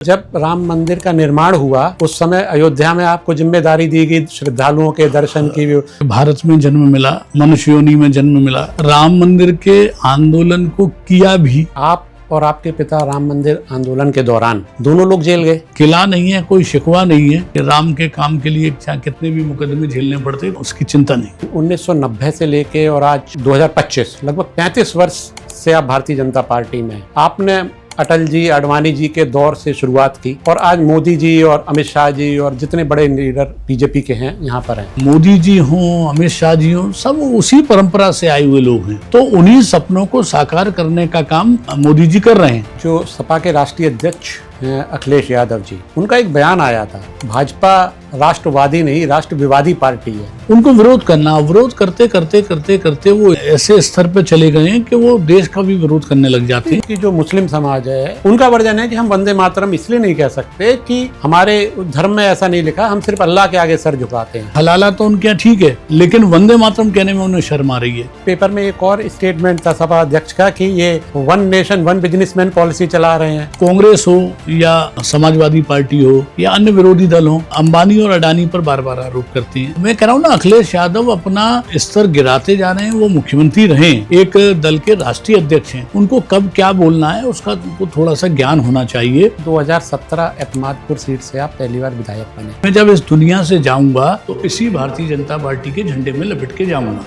जब राम मंदिर का निर्माण हुआ उस समय अयोध्या में आपको जिम्मेदारी दी गई श्रद्धालुओं के दर्शन की भी। भारत में जन्म मिला, मनुष्य योनि में जन्म मिला, राम मंदिर के आंदोलन को किया भी। आप और आपके पिता राम मंदिर आंदोलन के दौरान दोनों लोग जेल गए। किला नहीं है, कोई शिकवा नहीं है कि राम के काम के लिए चाहे कितने भी मुकदमे झेलने पड़ते, उसकी चिंता नहीं। 1990 से लेके और आज 2025 लगभग 35 वर्ष से आप भारतीय जनता पार्टी में हैं। आपने अटल जी, आडवाणी जी के दौर से शुरुआत की और आज मोदी जी और अमित शाह जी और जितने बड़े लीडर बीजेपी के हैं यहाँ पर हैं। मोदी जी हों, अमित शाह जी हों, सब उसी परंपरा से आए हुए लोग हैं, तो उन्हीं सपनों को साकार करने का काम मोदी जी कर रहे हैं। जो सपा के राष्ट्रीय अध्यक्ष हैं अखिलेश यादव जी, उनका एक बयान आया था, भाजपा राष्ट्रवादी नहीं राष्ट्र विवादी पार्टी है। उनको विरोध करना, विरोध करते करते करते करते वो ऐसे स्तर पे चले गए हैं कि वो देश का भी विरोध करने लग जाते हैं। कि जो मुस्लिम समाज है उनका वर्जन है कि हम वंदे मातरम इसलिए नहीं कह सकते कि हमारे धर्म में ऐसा नहीं लिखा, हम सिर्फ अल्लाह के आगे सर झुकाते हैं। हलाला तो उनके यहाँ ठीक है, लेकिन वंदे मातरम कहने में उन्हें शर्म आ रही है। पेपर में एक और स्टेटमेंट था सपा अध्यक्ष का कि ये one nation one businessman policy चला रहे हैं। कांग्रेस हो या समाजवादी पार्टी हो या अन्य विरोधी दल हो, अंबानी और अडानी पर बार बार आरोप करती हैं। मैं कह रहा हूँ ना, अखिलेश यादव अपना स्तर गिराते जा रहे हैं। वो मुख्यमंत्री रहे, एक दल के राष्ट्रीय अध्यक्ष हैं, उनको कब क्या बोलना है उसका उनको थोड़ा सा ज्ञान होना चाहिए। 2017 एतमादपुर सीट से आप पहली बार विधायक बने। मैं जब इस दुनिया से जाऊंगा तो इसी भारतीय जनता पार्टी के झंडे में लपेट के जाऊंगा।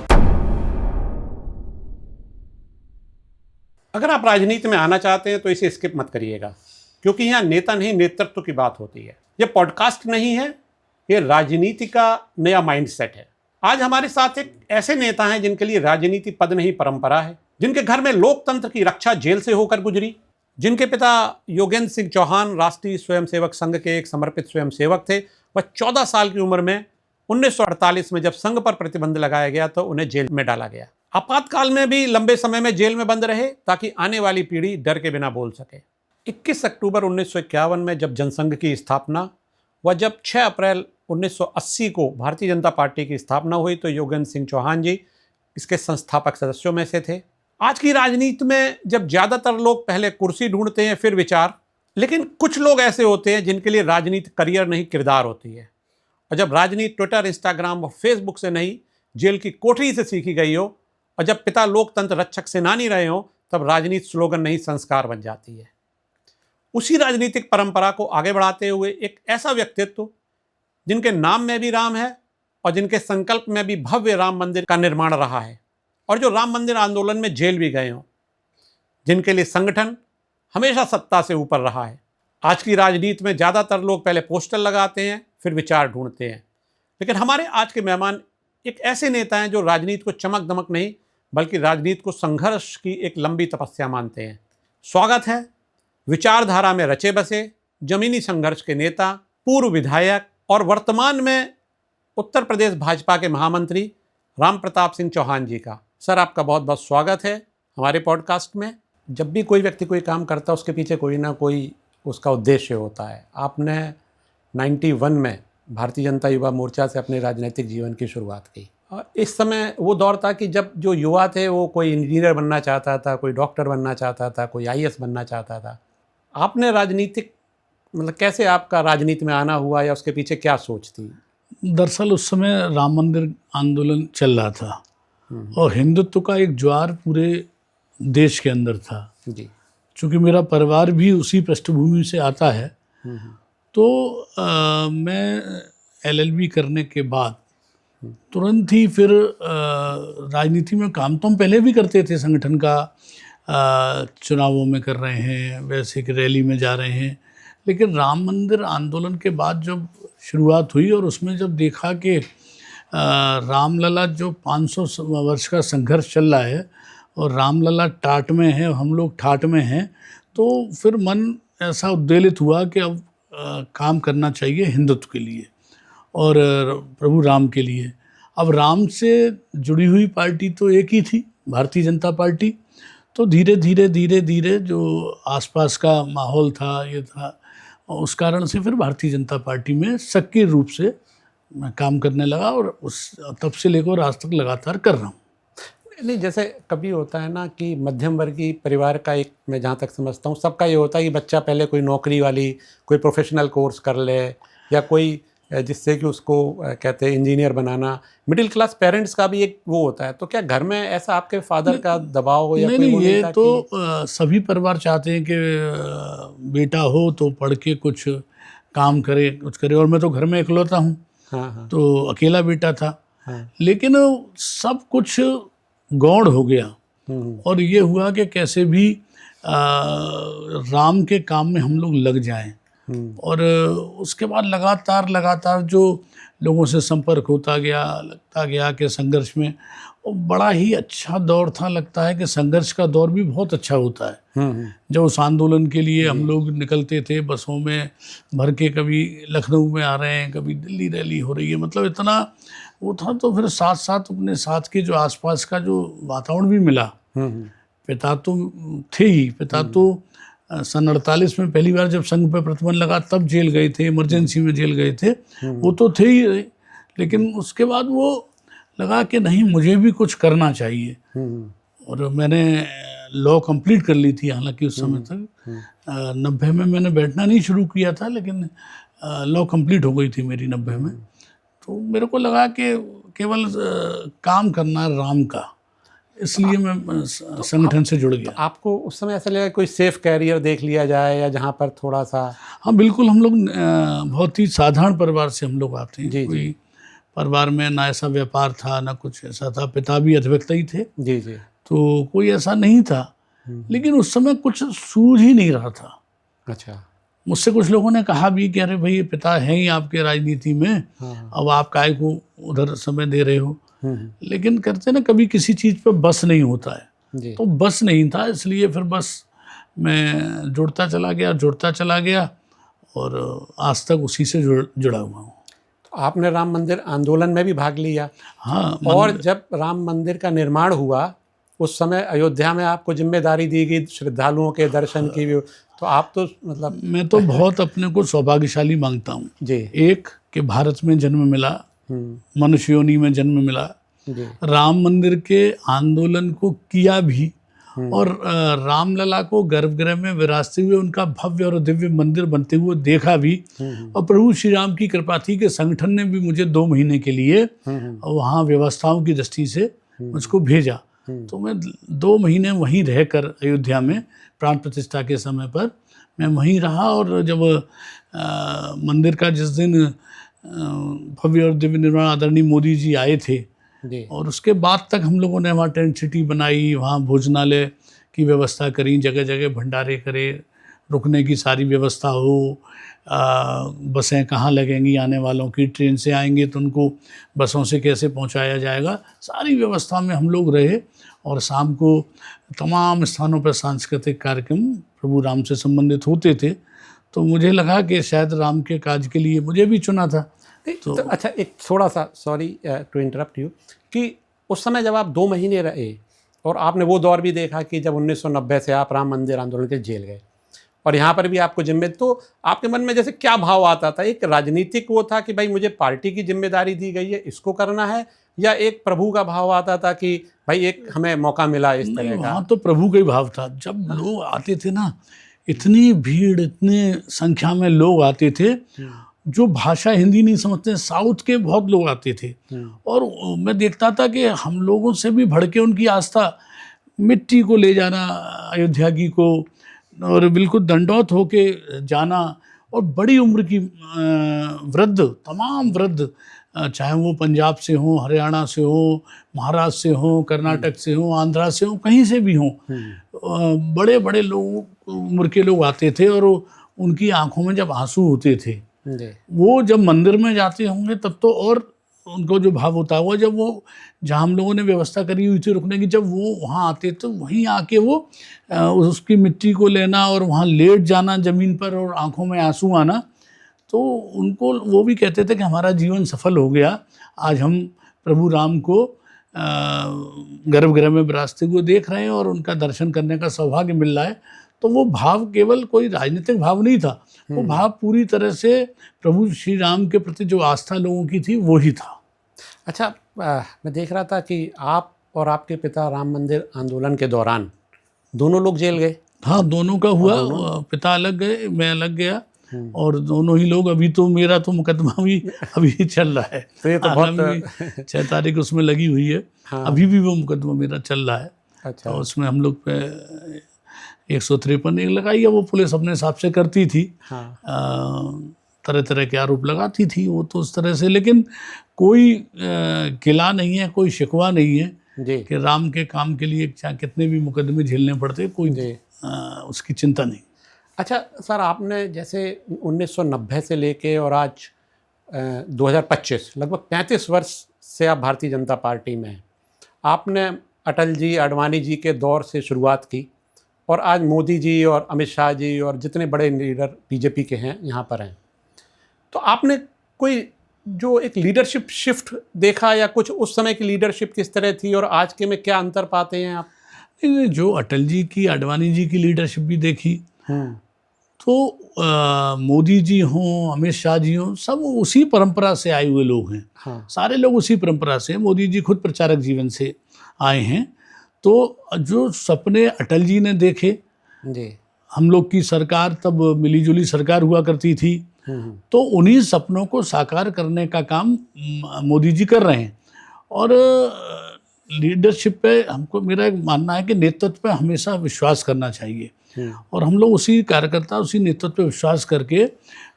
अगर आप राजनीति में आना चाहते हैं तो इसे स्किप मत करिएगा, क्योंकि यहाँ नेता नहीं नेतृत्व की बात होती है। यह पॉडकास्ट नहीं है, ये राजनीति का नया माइंडसेट है। आज हमारे साथ एक ऐसे नेता हैं जिनके लिए राजनीति पद नहीं परंपरा है, जिनके घर में लोकतंत्र की रक्षा जेल से होकर गुजरी, जिनके पिता योगेंद्र सिंह चौहान राष्ट्रीय स्वयंसेवक संघ के एक समर्पित स्वयंसेवक थे। वह 14 साल की उम्र में 1948 में जब संघ पर प्रतिबंध लगाया गया तो उन्हें जेल में डाला गया। आपातकाल में भी लंबे समय में जेल में बंद रहे ताकि आने वाली पीढ़ी डर के बिना बोल सके। 21 अक्टूबर 1951 में जब जनसंघ की स्थापना व जब 6 अप्रैल 1980 को भारतीय जनता पार्टी की स्थापना हुई तो योगेंद्र सिंह चौहान जी इसके संस्थापक सदस्यों में से थे। आज की राजनीति में जब ज़्यादातर लोग पहले कुर्सी ढूंढते हैं फिर विचार, लेकिन कुछ लोग ऐसे होते हैं जिनके लिए राजनीति करियर नहीं किरदार होती है। और जब राजनीति ट्विटर, इंस्टाग्राम व फेसबुक से नहीं जेल की कोठरी से सीखी गई हो और जब पिता लोकतंत्र रक्षक सेनानी रहे हो, तब राजनीति स्लोगन नहीं संस्कार बन जाती है। उसी राजनीतिक परंपरा को आगे बढ़ाते हुए एक ऐसा व्यक्तित्व जिनके नाम में भी राम है और जिनके संकल्प में भी भव्य राम मंदिर का निर्माण रहा है और जो राम मंदिर आंदोलन में जेल भी गए हों, जिनके लिए संगठन हमेशा सत्ता से ऊपर रहा है। आज की राजनीति में ज़्यादातर लोग पहले पोस्टर लगाते हैं फिर विचार ढूंढते हैं, लेकिन हमारे आज के मेहमान एक ऐसे नेता हैं जो राजनीति को चमक दमक नहीं बल्कि राजनीति को संघर्ष की एक लंबी तपस्या मानते हैं। स्वागत है विचारधारा में रचे बसे जमीनी संघर्ष के नेता, पूर्व विधायक और वर्तमान में उत्तर प्रदेश भाजपा के महामंत्री राम प्रताप सिंह चौहान जी का। सर, आपका बहुत बहुत स्वागत है हमारे पॉडकास्ट में। जब भी कोई व्यक्ति कोई काम करता है उसके पीछे कोई ना कोई उसका उद्देश्य होता है। आपने 91 में भारतीय जनता युवा मोर्चा से अपने राजनीतिक जीवन की शुरुआत की। इस समय वो दौर था कि जब जो युवा थे वो कोई इंजीनियर बनना चाहता था, कोई डॉक्टर बनना चाहता था, कोई IAS बनना चाहता था। आपने राजनीतिक मतलब कैसे आपका राजनीति में आना हुआ या उसके पीछे क्या सोच थी? दरअसल उस समय राम मंदिर आंदोलन चल रहा था और हिंदुत्व का एक ज्वार पूरे देश के अंदर था जी। चूँकि मेरा परिवार भी उसी पृष्ठभूमि से आता है, तो मैं LLB करने के बाद तुरंत ही फिर राजनीति में काम तो हम पहले भी करते थे, संगठन का चुनावों में कर रहे हैं, वैसे कि रैली में जा रहे हैं, लेकिन राम मंदिर आंदोलन के बाद जब शुरुआत हुई और उसमें जब देखा कि रामलला जो 500 वर्ष का संघर्ष चल रहा है और रामलला टाट में है, हम लोग ठाट में हैं, तो फिर मन ऐसा उद्वेलित हुआ कि अब काम करना चाहिए हिंदुत्व के लिए और प्रभु राम के लिए। अब राम से जुड़ी हुई पार्टी तो एक ही थी, भारतीय जनता पार्टी। तो धीरे धीरे धीरे धीरे जो आसपास का माहौल था, ये था, उस कारण से फिर भारतीय जनता पार्टी में सक्रिय रूप से मैं काम करने लगा और उस तब से लेकर आज तक लगातार कर रहा हूँ। नहीं, जैसे कभी होता है ना कि मध्यम वर्गीय परिवार का एक, मैं जहाँ तक समझता हूँ सबका ये होता है कि बच्चा पहले कोई नौकरी वाली कोई प्रोफेशनल कोर्स कर ले, या कोई जिससे कि उसको कहते हैं इंजीनियर बनाना। मिडिल क्लास पेरेंट्स का भी एक वो होता है, तो क्या घर में ऐसा आपके फादर का दबाव हो या नहीं कोई नहीं, वो ये था तो कि... सभी परिवार चाहते हैं कि बेटा हो तो पढ़ के कुछ काम करे, कुछ करे। और मैं तो घर में इकलौता हूँ, हाँ हाँ तो अकेला बेटा था। हाँ। लेकिन सब कुछ गौड़ हो गया, और ये हुआ कि कैसे भी राम के काम में हम लोग लग जाएं। और उसके बाद लगातार जो लोगों से संपर्क होता गया, लगता गया कि संघर्ष में, वो बड़ा ही अच्छा दौर था। लगता है कि संघर्ष का दौर भी बहुत अच्छा होता है। जब उस आंदोलन के लिए हम लोग निकलते थे बसों में भर के, कभी लखनऊ में आ रहे हैं, कभी दिल्ली रैली हो रही है, मतलब इतना वो था। तो फिर साथ साथ अपने साथ के जो आसपास का जो वातावरण भी मिला। पिता तो थे ही, पिता तो सन 48 में पहली बार जब संघ पे प्रतिबंध लगा तब जेल गए थे, इमरजेंसी में जेल गए थे, वो तो थे ही। लेकिन उसके बाद वो लगा कि नहीं, मुझे भी कुछ करना चाहिए। और मैंने लॉ कंप्लीट कर ली थी, हालांकि उस समय तक 90 में मैंने बैठना नहीं शुरू किया था, लेकिन लॉ कंप्लीट हो गई थी मेरी 90 में। तो मेरे को लगा कि केवल काम करना राम का, इसलिए मैं संगठन से जुड़ गया। तो आपको उस समय ऐसा लगा कोई सेफ कैरियर देख लिया जाए, या जहाँ पर थोड़ा सा... हाँ बिल्कुल, हम लोग बहुत ही साधारण परिवार से हम लोग आते हैं। जी, कोई परिवार में ना ऐसा व्यापार था, ना कुछ ऐसा था। पिता भी अधिवक्ता ही थे, जी जी। तो कोई ऐसा नहीं था। लेकिन उस समय कुछ सूझ ही नहीं रहा था। अच्छा। मुझसे कुछ लोगों ने कहा भी कि अरे भाई, पिता हैं ही आपके राजनीति में, अब आप काहे को उधर समय दे रहे हो। लेकिन करते ना, कभी किसी चीज़ पर बस नहीं होता है, तो बस नहीं था, इसलिए फिर बस मैं जुड़ता चला गया और आज तक उसी से जुड़ा हुआ हूँ। तो आपने राम मंदिर आंदोलन में भी भाग लिया। हाँ। और जब राम मंदिर का निर्माण हुआ उस समय अयोध्या में आपको जिम्मेदारी दी गई श्रद्धालुओं के दर्शन की भी, तो आप तो मतलब... मैं तो बहुत अपने को सौभाग्यशाली मांगता हूँ जी। एक, कि भारत में जन्म मिला, मनुष्य योनि में जन्म मिला, राम मंदिर के आंदोलन को किया भी, और रामलला को गर्भगृह में विराजते हुए उनका भव्य और दिव्य मंदिर बनते हुए देखा भी। और प्रभु श्री राम की कृपा थी कि संगठन ने भी मुझे 2 महीने के लिए वहाँ व्यवस्थाओं की दृष्टि से मुझको भेजा। तो मैं 2 महीने वहीं रहकर अयोध्या में प्राण प्रतिष्ठा के समय पर मैं वहीं रहा। और जब मंदिर का जिस दिन भव्य और दिव्य निर्माण आदरणीय मोदी जी आए थे, और उसके बाद तक हम लोगों ने वहाँ टेंट सिटी बनाई, वहाँ भोजनालय की व्यवस्था करी, जगह जगह भंडारे करे, रुकने की सारी व्यवस्था हो, बसें कहाँ लगेंगी आने वालों की, ट्रेन से आएंगे तो उनको बसों से कैसे पहुँचाया जाएगा, सारी व्यवस्था में हम लोग रहे। और शाम को तमाम स्थानों पर सांस्कृतिक कार्यक्रम प्रभु राम से संबंधित होते थे। तो मुझे लगा कि शायद राम के काज के लिए मुझे भी चुना था। तो अच्छा, एक थोड़ा सा, सॉरी टू इंटरप्ट यू, कि उस समय जब आप 2 महीने रहे और आपने वो दौर भी देखा कि जब 1990 से आप राम मंदिर आंदोलन के जेल गए, और यहाँ पर भी आपको जिम्मेदारी, तो आपके मन में जैसे क्या भाव आता था? एक राजनीतिक वो था कि भाई मुझे पार्टी की जिम्मेदारी दी गई है, इसको करना है, या एक प्रभु का भाव आता था कि भाई एक हमें मौका मिला इस तरह का? हाँ, तो प्रभु का ही भाव था। जब लोग आते थे ना, इतनी भीड़, इतने संख्या में लोग आते थे जो भाषा हिंदी नहीं समझते, साउथ के बहुत लोग आते थे। और मैं देखता था कि हम लोगों से भी बढ़ के उनकी आस्था, मिट्टी को ले जाना अयोध्या की को, और बिल्कुल दंडौत होके जाना। और बड़ी उम्र की वृद्ध, तमाम वृद्ध, चाहे वो पंजाब से हो, हरियाणा से हो, महाराष्ट्र से हो, कर्नाटक से हो, आंध्रा से हो, कहीं से भी हों, बड़े बड़े लोग, उम्र के लोग आते थे। और उनकी आंखों में जब आंसू होते थे, वो जब मंदिर में जाते होंगे तब तो और उनको जो भाव होता हुआ, जब वो जहाँ हम लोगों ने व्यवस्था करी हुई थी रुकने की, जब वो वहाँ आते तो वहीं आके वो उसकी मिट्टी को लेना और वहाँ लेट जाना ज़मीन पर और आंखों में आंसू आना, तो उनको वो भी कहते थे कि हमारा जीवन सफल हो गया, आज हम प्रभु राम को गर्भगृह में विराजते हुए देख रहे हैं और उनका दर्शन करने का सौभाग्य मिल रहा है। तो वो भाव केवल कोई राजनीतिक भाव नहीं था, वो भाव पूरी तरह से प्रभु श्री राम के प्रति जो आस्था लोगों की थी वो ही था। अच्छा, मैं देख रहा था कि आप और आपके पिता राम मंदिर आंदोलन के दौरान दोनों लोग जेल गए। हाँ, दोनों का हुआ। पिता अलग गए, मैं अलग गया, और दोनों ही लोग। अभी तो मेरा तो मुकदमा भी अभी चल रहा है। तो ये तो बहुत 6 तारीख उसमें लगी हुई है। हाँ। अभी भी वो मुकदमा मेरा चल रहा है। अच्छा। तो उसमें हम लोग पे 153 एक लगाई है। वो पुलिस अपने हिसाब से करती थी। हाँ। तरह तरह के आरोप लगाती थी वो तो उस तरह से, लेकिन कोई गिला नहीं है, कोई शिकवा नहीं है जी। कि राम के काम के लिए चाहे कितने भी मुकदमे झेलने पड़ते, कोई उसकी चिंता नहीं। अच्छा सर, आपने जैसे 1990 से लेके और आज 2025 लगभग 35 वर्ष से आप भारतीय जनता पार्टी में हैं। आपने अटल जी, आडवाणी जी के दौर से शुरुआत की और आज मोदी जी और अमित शाह जी और जितने बड़े लीडर बीजेपी के हैं यहाँ पर हैं, तो आपने कोई जो एक लीडरशिप शिफ्ट देखा या कुछ उस समय की लीडरशिप किस तरह थी और आज के में क्या अंतर पाते हैं आप? जो अटल जी की, आडवाणी जी की लीडरशिप भी देखी, तो मोदी जी हों, अमित शाह जी हों, सब उसी परंपरा से आए हुए लोग हैं। हाँ। सारे लोग उसी परंपरा से। मोदी जी खुद प्रचारक जीवन से आए हैं। तो जो सपने अटल जी ने देखे, जी। हम लोग की सरकार तब मिलीजुली सरकार हुआ करती थी, तो उन्हीं सपनों को साकार करने का काम मोदी जी कर रहे हैं। और लीडरशिप पे हमको, मेरा एक मानना है कि नेतृत्व पे हमेशा विश्वास करना चाहिए। और हम लोग उसी कार्यकर्ता, उसी नेतृत्व पे विश्वास करके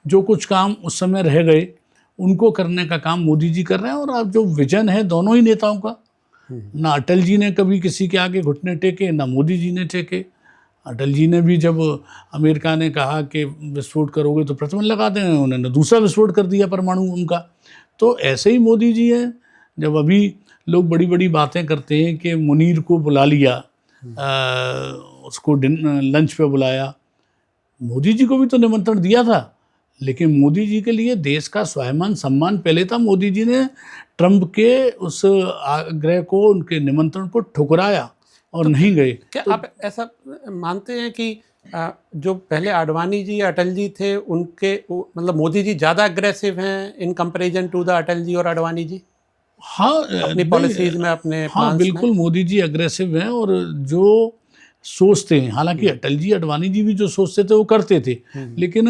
जो कुछ काम उस समय रह गए उनको करने का काम मोदी जी कर रहे हैं। और अब जो विजन है दोनों ही नेताओं का, ना अटल जी ने कभी किसी के आगे घुटने टेके, ना मोदी जी ने टेके। अटल जी ने भी जब अमेरिका ने कहा कि विस्फोट करोगे तो प्रतिबंध लगा देंगे, उन्होंने दूसरा विस्फोट कर दिया परमाणु उनका। तो ऐसे ही मोदी जी हैं। जब अभी लोग बड़ी बड़ी बातें करते हैं कि मुनीर को बुला लिया, उसको लंच पे बुलाया, मोदी जी को भी तो निमंत्रण दिया था, लेकिन मोदी जी के लिए देश का स्वाभिमान सम्मान पहले था। मोदी जी ने ट्रंप के उस आग्रह को, उनके निमंत्रण को ठुकराया और तो नहीं गए। क्या तो आप ऐसा मानते हैं कि जो पहले आडवाणी जी या अटल जी थे उनके मतलब मोदी जी ज़्यादा अग्रेसिव हैं in comparison to the Atal ji और आडवाणी जी? हाँ, अपनी पॉलिसीज में, अपने हाँ बिल्कुल मोदी जी अग्रेसिव हैं। और जो सोचते हैं, हालांकि अटल जी, आडवाणी जी भी जो सोचते थे वो करते थे, लेकिन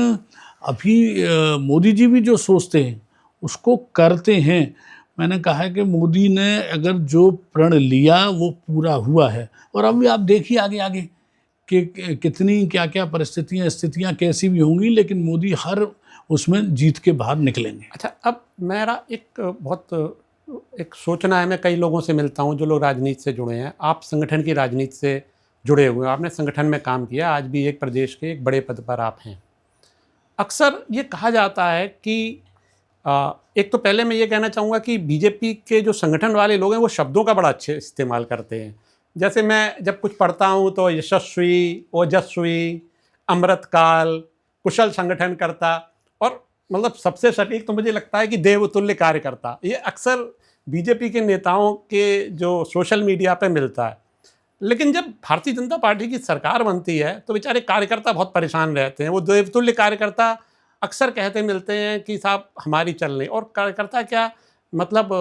अभी मोदी जी भी जो सोचते हैं उसको करते हैं। मैंने कहा है कि मोदी ने अगर जो प्रण लिया वो पूरा हुआ है। और अभी आप देखिए आगे आगे कि कितनी क्या क्या परिस्थितियाँ, स्थितियाँ कैसी भी होंगी, लेकिन मोदी हर उसमें जीत के बाहर निकलेंगे। अच्छा, अब मेरा एक सोचना है, मैं कई लोगों से मिलता हूँ जो लोग राजनीति से जुड़े हैं। आप संगठन की राजनीति से जुड़े हुए हैं, आपने संगठन में काम किया, आज भी एक प्रदेश के एक बड़े पद पर आप हैं। अक्सर ये कहा जाता है कि एक तो पहले मैं ये कहना चाहूँगा कि बीजेपी के जो संगठन वाले लोग हैं वो शब्दों का बड़ा अच्छे इस्तेमाल करते हैं। जैसे मैं जब कुछ पढ़ता हूँ तो यशस्वी, ओजस्वी, अमृतकाल, कुशल संगठनकर्ता, और मतलब सबसे सटीक तो मुझे लगता है कि देवतुल्य कार्यकर्ता। ये अक्सर बीजेपी के नेताओं के जो सोशल मीडिया पे मिलता है। लेकिन जब भारतीय जनता पार्टी की सरकार बनती है तो बेचारे कार्यकर्ता बहुत परेशान रहते हैं। वो देवतुल्य कार्यकर्ता अक्सर कहते मिलते हैं कि साहब हमारी चल नहीं, और कार्यकर्ता क्या मतलब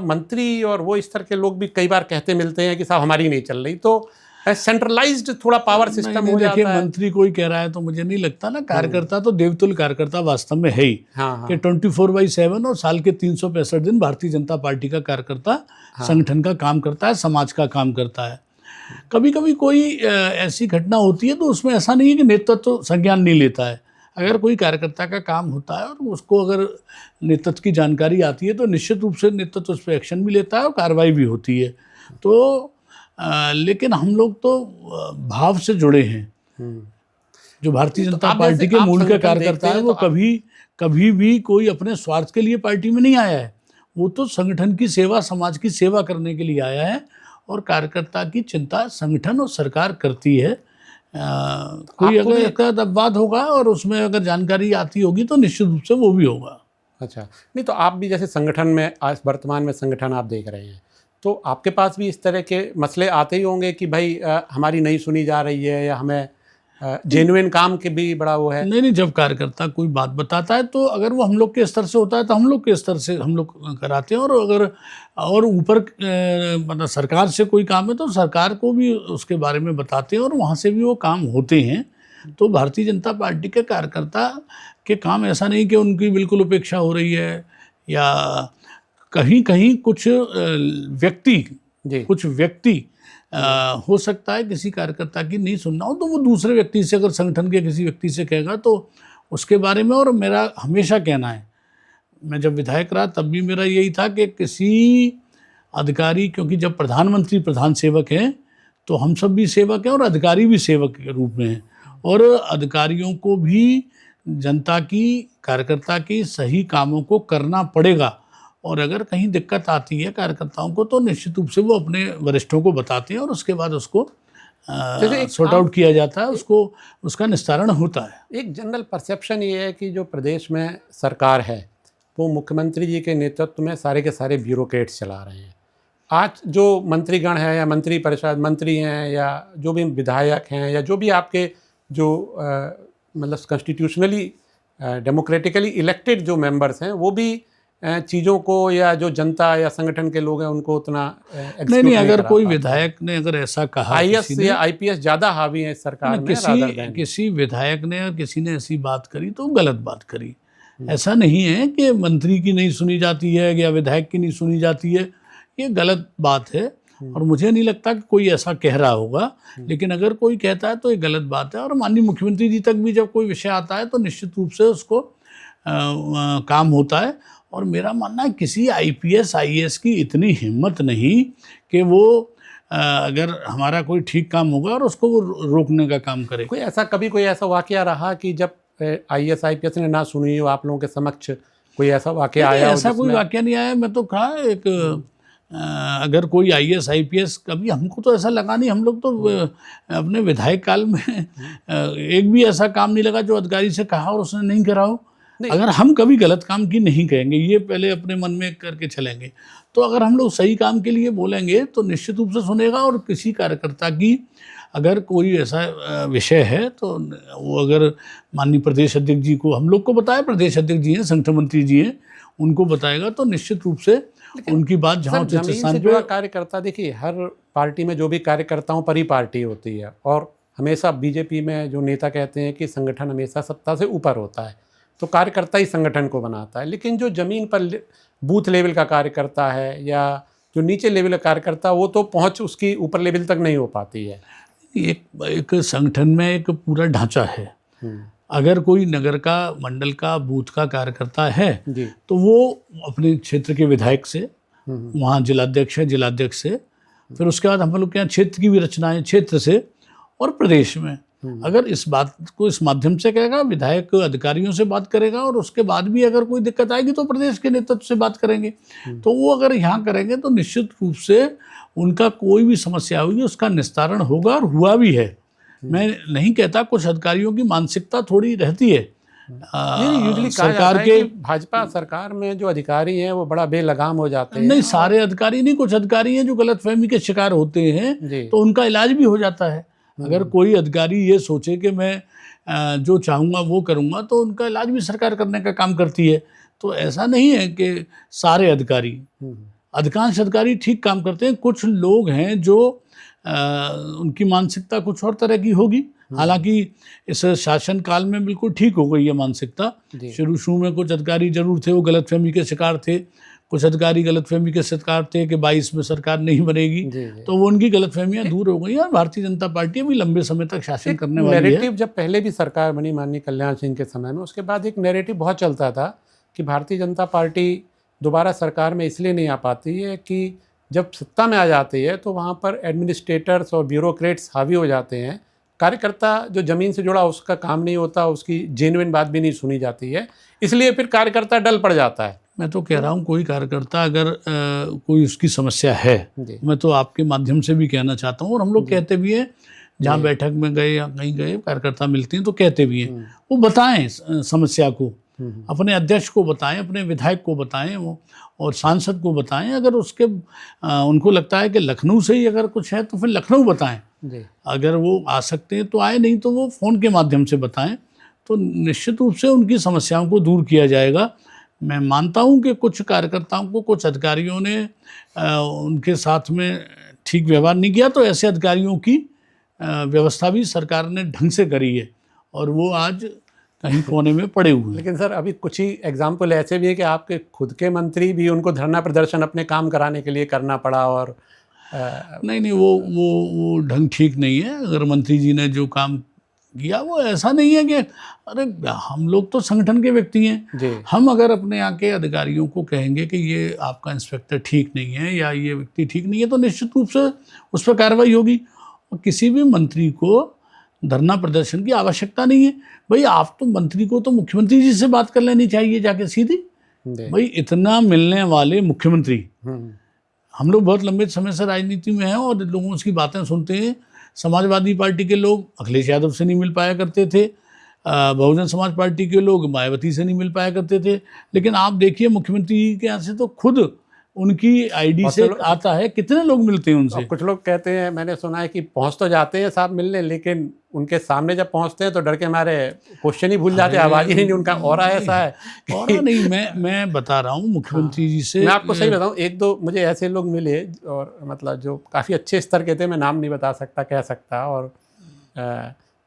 मंत्री और वो इस तरह के लोग भी कई बार कहते मिलते हैं कि साहब हमारी नहीं चल रही। तो सेंट्रलाइज्ड थोड़ा पावर सिस्टम हो जाता है। मंत्री कोई कह रहा है तो मुझे नहीं लगता ना। कार्यकर्ता तो देवतुल्य कार्यकर्ता वास्तव में है ही। कि 24/7 और साल के 365 दिन भारतीय जनता पार्टी का कार्यकर्ता संगठन का काम करता है, समाज का काम करता है। कभी कभी कोई ऐसी घटना होती है तो उसमें ऐसा नहीं है कि नेतृत्व तो संज्ञान नहीं लेता है। अगर कोई कार्यकर्ता का काम होता है और उसको अगर नेतृत्व की जानकारी आती है तो निश्चित रूप से नेतृत्व उस पर एक्शन भी लेता है और कार्रवाई भी होती है। तो लेकिन हम लोग तो भाव से जुड़े हैं। जो भारतीय जनता पार्टी के मूल का कार्यकर्ता है वो कभी भी कोई अपने स्वार्थ के लिए पार्टी में नहीं आया है। वो तो संगठन की सेवा, समाज की सेवा करने के लिए आया है। और कार्यकर्ता की चिंता संगठन और सरकार करती है। कोई अगर इसका अपवाद होगा और उसमें अगर जानकारी आती होगी तो निश्चित रूप से वो भी होगा। अच्छा, नहीं तो आप भी जैसे संगठन में, आज वर्तमान में संगठन आप देख रहे हैं, तो आपके पास भी इस तरह के मसले आते ही होंगे कि भाई हमारी नहीं सुनी जा रही है या हमें जेन्युइन काम के भी बड़ा वो है। नहीं नहीं, जब कार्यकर्ता कोई बात बताता है तो अगर वो हम लोग के स्तर से होता है तो हम लोग के स्तर से हम लोग कराते हैं, और अगर और ऊपर मतलब सरकार से कोई काम है तो सरकार को भी उसके बारे में बताते हैं और वहाँ से भी वो काम होते हैं। तो भारतीय जनता पार्टी के कार्यकर्ता के काम ऐसा नहीं कि उनकी बिल्कुल उपेक्षा हो रही है, या कहीं कहीं कुछ व्यक्ति हो सकता है किसी कार्यकर्ता की नहीं सुनना हो, तो वो दूसरे व्यक्ति से, अगर संगठन के किसी व्यक्ति से कहेगा तो उसके बारे में। और मेरा हमेशा कहना है, मैं जब विधायक रहा तब भी मेरा यही था कि किसी अधिकारी, क्योंकि जब प्रधानमंत्री प्रधान सेवक हैं तो हम सब भी सेवक हैं और अधिकारी भी सेवक के रूप में हैं, और अधिकारियों को भी जनता की, कार्यकर्ता की सही कामों को करना पड़ेगा। और अगर कहीं दिक्कत आती है कार्यकर्ताओं को तो निश्चित रूप से वो अपने वरिष्ठों को बताते हैं और उसके बाद उसको सॉर्ट आउट किया जाता है, उसका निस्तारण होता है। एक जनरल परसेप्शन ये है कि जो प्रदेश में सरकार है वो मुख्यमंत्री जी के नेतृत्व में सारे के सारे ब्यूरोक्रेट्स चला रहे हैं। आज जो मंत्रीगण हैं या मंत्री परिषद मंत्री हैं या जो भी विधायक हैं या जो भी आपके जो मतलब कॉन्स्टिट्यूशनली डेमोक्रेटिकली इलेक्टेड जो मेंबर्स हैं, वो भी चीज़ों को, या जो जनता या संगठन के लोग हैं उनको उतना नहीं, अगर कोई विधायक ने अगर ऐसा कहा, आईएएस या आईपीएस ज़्यादा हावी है सरकार में, किसी विधायक ने या किसी ने ऐसी बात करी तो गलत बात करी। ऐसा नहीं है कि मंत्री की नहीं सुनी जाती है या विधायक की नहीं सुनी जाती है, ये गलत बात है और मुझे नहीं लगता कि कोई ऐसा कह रहा होगा। लेकिन अगर कोई कहता है तो ये गलत बात है, और माननीय मुख्यमंत्री जी तक भी जब कोई विषय आता है तो निश्चित रूप से उसको काम होता है। और मेरा मानना है किसी आईपीएस आईएएस की इतनी हिम्मत नहीं कि वो अगर हमारा कोई ठीक काम होगा और उसको वो रोकने का काम करे। कोई ऐसा वाकया रहा कि जब आईएएस आईपीएस ने ना सुनी हो आप लोगों के समक्ष, कोई ऐसा वाकया आया? ऐसा कोई वाकया नहीं आया। मैं तो कहा एक अगर कोई आईएएस आईपीएस, कभी हमको तो ऐसा लगा नहीं, हम लोग तो अपने विधायक काल में एक भी ऐसा काम नहीं लगा जो अधिकारी से कहा और उसने नहीं करा हो। अगर हम कभी गलत काम की नहीं कहेंगे, ये पहले अपने मन में करके चलेंगे, तो अगर हम लोग सही काम के लिए बोलेंगे तो निश्चित रूप से सुनेगा। और किसी कार्यकर्ता की अगर कोई ऐसा विषय है तो वो अगर माननीय प्रदेश अध्यक्ष जी को, हम लोग को बताया, प्रदेश अध्यक्ष जी हैं, संगठन मंत्री जी हैं, उनको बताएगा तो निश्चित रूप से उनकी बात जहाँ जमीन से जुड़ा कार्यकर्ता, देखिए हर पार्टी में जो भी कार्यकर्ताओं पर ही पार्टी होती है, और हमेशा बीजेपी में जो नेता कहते हैं कि संगठन हमेशा सत्ता से ऊपर होता है, तो कार्यकर्ता ही संगठन को बनाता है। लेकिन जो जमीन पर बूथ लेवल का कार्यकर्ता है या जो नीचे लेवल का कार्यकर्ता, वो तो पहुंच उसकी ऊपर लेवल तक नहीं हो पाती है। एक संगठन में एक पूरा ढांचा है। अगर कोई नगर का, मंडल का, बूथ का कार्यकर्ता है तो वो अपने क्षेत्र के विधायक से, वहाँ जिलाध्यक्ष है, जिलाध्यक्ष से, फिर उसके बाद हम लोग के यहाँ क्षेत्र की भी रचना है, क्षेत्र से, और प्रदेश में अगर इस बात को इस माध्यम से कहेगा, विधायक अधिकारियों से बात करेगा, और उसके बाद भी अगर कोई दिक्कत आएगी तो प्रदेश के नेतृत्व से बात करेंगे। तो वो अगर यहाँ करेंगे तो निश्चित रूप से उनका कोई भी समस्या होगी उसका निस्तारण होगा, और हुआ भी है। मैं नहीं कहता, कुछ अधिकारियों की मानसिकता थोड़ी रहती है। यूजुअली सरकार के, भाजपा सरकार में जो अधिकारी हैं वो बड़ा बेलगाम हो जाते हैं। नहीं, सारे अधिकारी नहीं, कुछ अधिकारी हैं जो गलतफहमी के शिकार होते हैं, तो उनका इलाज भी हो जाता है। अगर कोई अधिकारी ये सोचे कि मैं जो चाहूँगा वो करूँगा, तो उनका इलाज भी सरकार करने का काम करती है। तो ऐसा नहीं है कि सारे अधिकारी, अधिकांश अधिकारी ठीक काम करते हैं। कुछ लोग हैं जो उनकी मानसिकता कुछ और तरह की होगी। हालांकि इस शासन काल में बिल्कुल ठीक हो गई है मानसिकता। शुरू में कुछ अधिकारी जरूर थे वो गलतफहमी के शिकार थे, कुछ अधिकारी गलतफहमी के शिकार थे कि 22 में सरकार नहीं बनेगी, तो वो उनकी गलतफहमियां दूर हो गई और भारतीय जनता पार्टी अभी लंबे समय तक शासन करने वाली है। नैरेटिव जब पहले भी सरकार बनी माननीय कल्याण सिंह के समय में, उसके बाद एक नैरेटिव बहुत चलता था कि भारतीय जनता पार्टी दोबारा सरकार में इसलिए नहीं आ पाती है कि जब सत्ता में आ जाती है तो वहाँ पर एडमिनिस्ट्रेटर्स और ब्यूरोक्रेट्स हावी हो जाते हैं, कार्यकर्ता जो ज़मीन से जुड़ा उसका काम नहीं होता, उसकी जेन्युइन बात भी नहीं सुनी जाती है, इसलिए फिर कार्यकर्ता डल पड़ जाता है। मैं तो कह रहा हूँ कोई कार्यकर्ता अगर कोई उसकी समस्या है, मैं तो आपके माध्यम से भी कहना चाहता हूँ, और हम लोग कहते भी हैं, जहाँ बैठक में गए या कहीं गए कार्यकर्ता मिलते हैं तो कहते भी हैं, वो बताएं समस्या को, अपने अध्यक्ष को बताएं, अपने विधायक को बताएं, वो और सांसद को बताएं। अगर उसके उनको लगता है कि लखनऊ से ही अगर कुछ है तो फिर लखनऊ बताएं, जी अगर वो आ सकते हैं तो आए, नहीं तो वो फ़ोन के माध्यम से बताएं, तो निश्चित रूप से उनकी समस्याओं को दूर किया जाएगा। मैं मानता हूं कि कुछ कार्यकर्ताओं को, कुछ अधिकारियों ने उनके साथ में ठीक व्यवहार नहीं किया, तो ऐसे अधिकारियों की व्यवस्था भी सरकार ने ढंग से करी है और वो आज कहीं कोने में पड़े हुए हैं। लेकिन सर अभी कुछ ही एग्जाम्पल ऐसे भी है कि आपके खुद के मंत्री भी उनको धरना प्रदर्शन अपने काम कराने के लिए करना पड़ा और नहीं, वो ढंग ठीक नहीं है। अगर मंत्री जी ने जो काम किया वो ऐसा नहीं है कि अरे हम लोग तो संगठन के व्यक्ति हैं, जी हम अगर अपने यहाँ के अधिकारियों को कहेंगे कि ये आपका इंस्पेक्टर ठीक नहीं है या ये व्यक्ति ठीक नहीं है, तो निश्चित रूप से उस पर कार्रवाई होगी। और किसी भी मंत्री को धरना प्रदर्शन की आवश्यकता नहीं है। भाई आप तो मंत्री को तो मुख्यमंत्री जी से बात कर लेनी चाहिए जाके सीधी। जी भाई इतना मिलने वाले मुख्यमंत्री, हम्म, हम लोग बहुत लंबे समय से राजनीति में हैं और लोगों की बातें सुनते हैं। समाजवादी पार्टी के लोग अखिलेश यादव से नहीं मिल पाया करते थे, बहुजन समाज पार्टी के लोग मायावती से नहीं मिल पाया करते थे, लेकिन आप देखिए मुख्यमंत्री जी के यहाँ से तो खुद उनकी आईडी से आता है, कितने लोग मिलते हैं उनसे। अब कुछ लोग कहते हैं, मैंने सुना है कि पहुंच तो जाते हैं साहब मिलने, लेकिन उनके सामने जब पहुंचते हैं तो डर के मारे क्वेश्चन ही भूल जाते हैं, आवाज ही नहीं, उनका ऑरा ऐसा है और नहीं, मैं बता रहा हूँ मुख्यमंत्री जी से। मैं आपको सही बताऊं, एक दो मुझे ऐसे लोग मिले और मतलब जो काफ़ी अच्छे स्तर के थे, मैं नाम नहीं बता सकता, कह सकता, और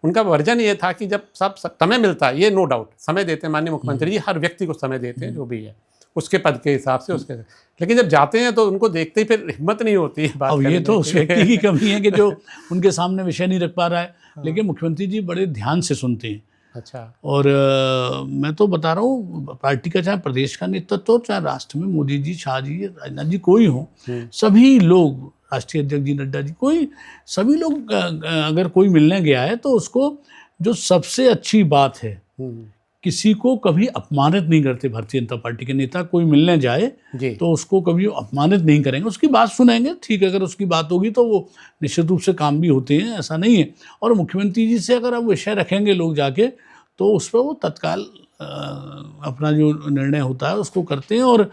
उनका वर्जन ये था कि जब सब समय मिलता है, ये नो डाउट समय देते हैं माननीय मुख्यमंत्री जी, हर व्यक्ति को समय देते हैं जो भी है उसके पद के हिसाब से उसके, लेकिन जब जाते हैं तो उनको देखते ही फिर हिम्मत नहीं होती है बात अब ये तो उस व्यक्ति की कमी है कि जो उनके सामने विषय नहीं रख पा रहा है, लेकिन मुख्यमंत्री जी बड़े ध्यान से सुनते हैं। अच्छा, और मैं तो बता रहा हूँ, पार्टी का चाहे प्रदेश का नेतृत्व हो, चाहे राष्ट्र में मोदी जी, शाह जी, राजनाथ जी, कोई हो, सभी लोग, राष्ट्रीय अध्यक्ष जी नड्डा जी, कोई सभी लोग अगर कोई मिलने गया है तो उसको जो सबसे अच्छी बात है, किसी को कभी अपमानित नहीं करते। भारतीय जनता पार्टी के नेता कोई मिलने जाए जी तो उसको कभी अपमानित नहीं करेंगे, उसकी बात सुनेंगे, ठीक है, अगर उसकी बात होगी तो वो निश्चित रूप से काम भी होते हैं, ऐसा नहीं है। और मुख्यमंत्री जी से अगर आप विषय रखेंगे लोग जाके, तो उस पर वो तत्काल अपना जो निर्णय होता है उसको करते हैं। और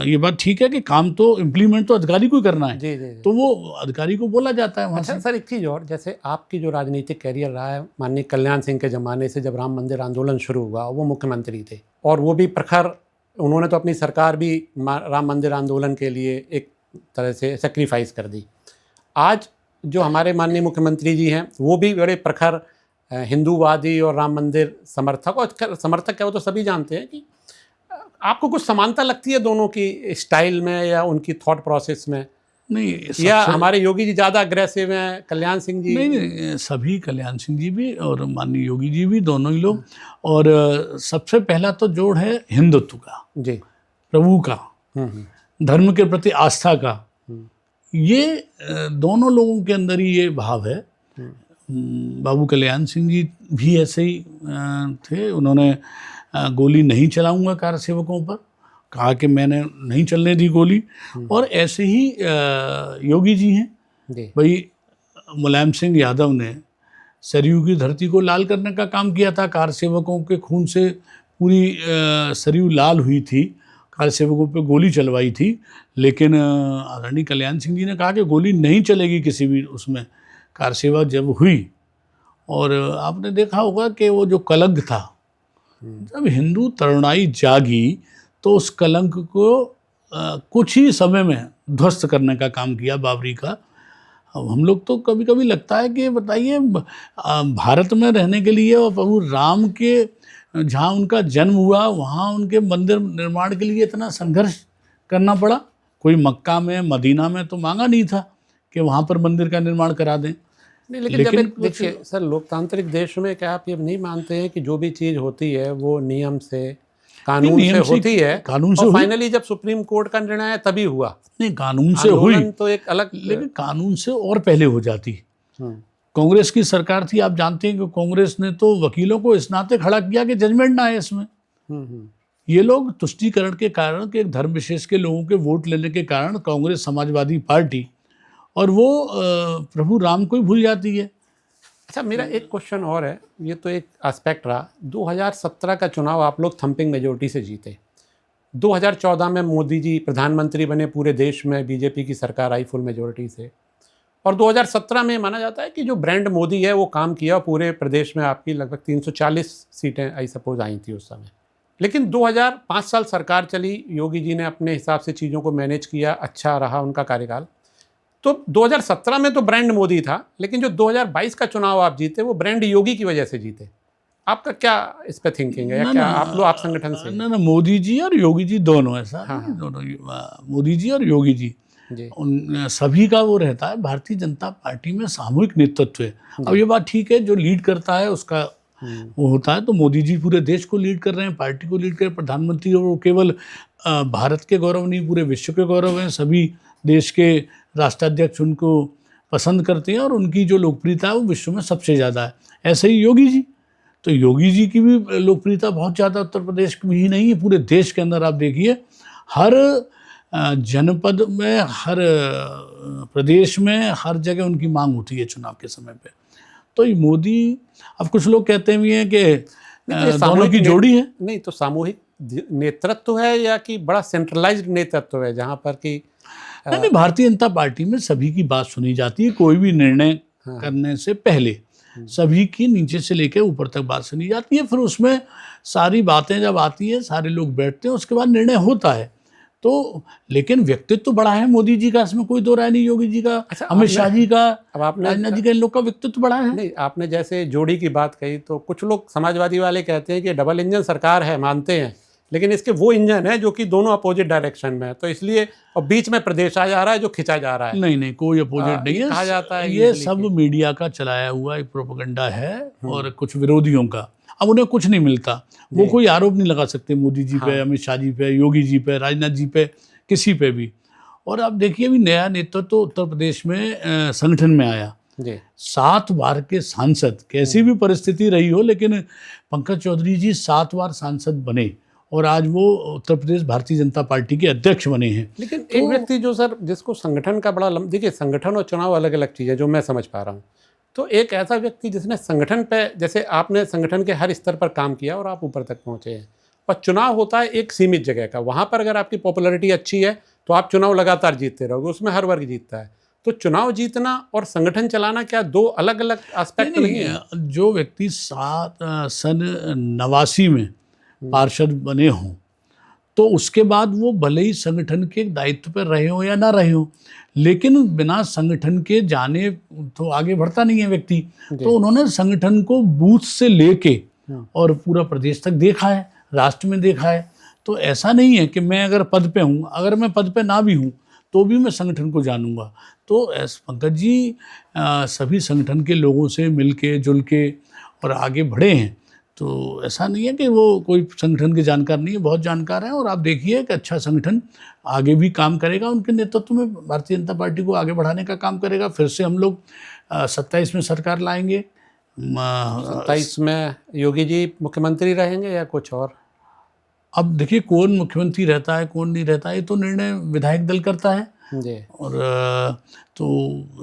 ये बात ठीक है कि काम तो इम्प्लीमेंट तो अधिकारी को ही करना है, जी जी तो वो अधिकारी को बोला जाता है वहाँ अच्छा से। सर, एक चीज़ और, जैसे आपकी जो राजनीतिक कैरियर रहा है माननीय कल्याण सिंह के ज़माने से, जब राम मंदिर आंदोलन शुरू हुआ, वो मुख्यमंत्री थे और वो भी प्रखर, उन्होंने तो अपनी सरकार भी राम मंदिर आंदोलन के लिए एक तरह से सेक्रीफाइस कर दी। आज जो हमारे माननीय मुख्यमंत्री जी हैं वो भी बड़े प्रखर हिंदूवादी और राम मंदिर समर्थक, और समर्थक क्या वो तो सभी जानते हैं, कि आपको कुछ समानता लगती है दोनों की स्टाइल में या उनकी थॉट प्रोसेस में? नहीं, या हमारे योगी जी ज़्यादा अग्रेसिव हैं, कल्याण सिंह जी? नहीं, सभी, कल्याण सिंह जी भी और माननीय योगी जी भी, दोनों ही लोग। और सबसे पहला तो जोड़ है हिंदुत्व का, जी, प्रभु का, धर्म के प्रति आस्था का। ये दोनों लोगों के अंदर ही ये भाव है। बाबू कल्याण सिंह जी भी ऐसे ही थे, उन्होंने गोली नहीं चलाऊंगा कार सेवकों पर, कहा कि मैंने नहीं चलने दी गोली। और ऐसे ही योगी जी हैं, जी भाई मुलायम सिंह यादव ने सरयू की धरती को लाल करने का काम किया था, कार सेवकों के खून से पूरी सरयू लाल हुई थी, कार सेवकों पे गोली चलवाई थी, लेकिन आदरणीय कल्याण सिंह जी ने कहा कि गोली नहीं चलेगी किसी भी उसमें। कार सेवा जब हुई, और आपने देखा होगा कि वो जो कलंक था, जब हिंदू तरुणाई जागी तो उस कलंक को कुछ ही समय में ध्वस्त करने का काम किया बाबरी का। अब हम लोग तो कभी कभी लगता है कि बताइए, भारत में रहने के लिए और प्रभु राम के जहाँ उनका जन्म हुआ वहाँ उनके मंदिर निर्माण के लिए इतना संघर्ष करना पड़ा। कोई मक्का में, मदीना में तो मांगा नहीं था कि वहाँ पर मंदिर का निर्माण करा दें। नहीं, लेकिन जब एक देखिए सर, लोकतांत्रिक देश में क्या आप ये नहीं मानते हैं कि जो भी चीज़ होती है वो नियम से, कानून से होती है, कानून से, और फाइनली जब सुप्रीम कोर्ट का निर्णय है तभी हुआ? नहीं, कानून से हुई तो एक अलग, लेकिन कानून से और पहले हो जाती। कांग्रेस की सरकार थी, आप जानते हैं कि कांग्रेस ने तो वकीलों को इस नाते खड़ा किया कि जजमेंट ना आए इसमें। ये लोग तुष्टीकरण के कारण, के एक धर्म विशेष के लोगों के वोट लेने के कारण कांग्रेस समाजवादी पार्टी, और वो प्रभु राम को ही भूल जाती है। अच्छा, मेरा एक क्वेश्चन और है, ये तो एक एस्पेक्ट रहा। 2017 का चुनाव आप लोग थंपिंग मेजोरिटी से जीते। 2014 में मोदी जी प्रधानमंत्री बने, पूरे देश में बीजेपी की सरकार आई फुल मेजोरिटी से, और 2017 में माना जाता है कि जो ब्रांड मोदी है वो काम किया, पूरे प्रदेश में आपकी लगभग 340 सीटें आई सपोज आई थी उस समय। लेकिन 2005 साल सरकार चली, योगी जी ने अपने हिसाब से चीज़ों को मैनेज किया, अच्छा रहा उनका कार्यकाल। तो 2017 में तो ब्रांड मोदी था, लेकिन जो 2022 का चुनाव आप जीते वो ब्रांड योगी की वजह से जीते। आपका क्या इस पे थिंकिंग है, या क्या आप संगठन से? ना, मोदी जी और योगी जी दोनों, ऐसा हाँ। दोनों, मोदी जी और योगी जी उन सभी का वो रहता है। भारतीय जनता पार्टी में सामूहिक नेतृत्व है। अब ये बात ठीक है, जो लीड करता है उसका वो होता है। तो मोदी जी पूरे देश को लीड कर रहे हैं, पार्टी को लीड कर रहे हैं, प्रधानमंत्री, और वो केवल भारत के गौरव नहीं, पूरे विश्व के गौरव हैं। सभी देश के राष्ट्राध्यक्ष उनको पसंद करते हैं और उनकी जो लोकप्रियता है वो विश्व में सबसे ज़्यादा है। ऐसे ही योगी जी, तो योगी जी की भी लोकप्रियता बहुत ज़्यादा उत्तर प्रदेश में ही नहीं है, पूरे देश के अंदर। आप देखिए हर जनपद में, हर प्रदेश में, हर जगह उनकी मांग होती है चुनाव के समय पे। तो ये मोदी, अब कुछ लोग कहते भी हैं कि दोनों की जोड़ी है। नहीं, तो सामूहिक नेतृत्व है या कि बड़ा सेंट्रलाइज्ड नेतृत्व है जहाँ पर कि नहीं, भारतीय जनता पार्टी में सभी की बात सुनी जाती है। कोई भी निर्णय करने से पहले सभी की नीचे से लेकर ऊपर तक बात सुनी जाती है। फिर उसमें सारी बातें जब आती है, सारे लोग बैठते हैं, उसके बाद निर्णय होता है। तो लेकिन व्यक्तित्व तो बड़ा है मोदी जी का, इसमें कोई दो राय नहीं। योगी जी का, अमित शाह जी का, राजनाथ जी का, इन लोग का व्यक्तित्व बड़ा है। नहीं, आपने जैसे जोड़ी की बात कही, तो कुछ लोग समाजवादी वाले कहते हैं कि डबल इंजन सरकार है, मानते हैं, लेकिन इसके वो इंजन है जो कि दोनों अपोजिट डायरेक्शन में है, तो इसलिए और बीच में प्रदेश आ जा रहा है जो खिंचा जा रहा है। नहीं, कोई अपोजिट नहीं है, कहा जाता है ये सब मीडिया का चलाया हुआ एक प्रोपेगेंडा है और कुछ विरोधियों का। अब उन्हें कुछ नहीं मिलता, वो कोई आरोप नहीं लगा सकते मोदी जी पे, अमित शाह जी पे, योगी जी पे, राजनाथ जी पे, किसी पे भी। और अब देखिए, अभी नया नेतृत्व तो उत्तर प्रदेश में संगठन में आया, 7 बार के सांसद, कैसी भी परिस्थिति रही हो, लेकिन पंकज चौधरी जी 7 बार सांसद बने और आज वो उत्तर प्रदेश भारतीय जनता पार्टी के अध्यक्ष बने हैं। लेकिन तो एक व्यक्ति जो सर, जिसको संगठन का बड़ा देखिए, संगठन और चुनाव अलग अलग चीज़ है जो मैं समझ पा रहा हूँ। तो एक ऐसा व्यक्ति जिसने संगठन पे, जैसे आपने संगठन के हर स्तर पर काम किया और आप ऊपर तक पहुँचे हैं, और चुनाव होता है एक सीमित जगह का, वहाँ पर अगर आपकी पॉपुलैरिटी अच्छी है तो आप चुनाव लगातार जीतते रहोगे, उसमें हर वर्ग जीतता है। तो चुनाव जीतना और संगठन चलाना क्या दो अलग अलग एस्पेक्ट नहीं है? जो व्यक्ति सन 89 में पार्षद बने हों, तो उसके बाद वो भले ही संगठन के दायित्व पर रहे हो या ना रहे हो, लेकिन बिना संगठन के जाने तो आगे बढ़ता नहीं है व्यक्ति। तो उन्होंने संगठन को बूथ से लेके और पूरा प्रदेश तक देखा है, राष्ट्र में देखा है। तो ऐसा नहीं है कि मैं अगर पद पे हूँ, अगर मैं पद पे ना भी हूँ तो भी मैं संगठन को जानूंगा। तो पंकज जी सभी संगठन के लोगों से मिल के, जुल के और आगे बढ़े हैं। तो ऐसा नहीं है कि वो कोई संगठन के जानकार नहीं है, बहुत जानकार हैं। और आप देखिए कि अच्छा संगठन आगे भी काम करेगा, उनके नेतृत्व में भारतीय जनता पार्टी को आगे बढ़ाने का काम करेगा। फिर से हम लोग 27 में सरकार लाएंगे। 27 में योगी जी मुख्यमंत्री रहेंगे या कुछ और? अब देखिए, कौन मुख्यमंत्री रहता है, कौन नहीं रहता है, ये तो निर्णय विधायक दल करता है जी। और तो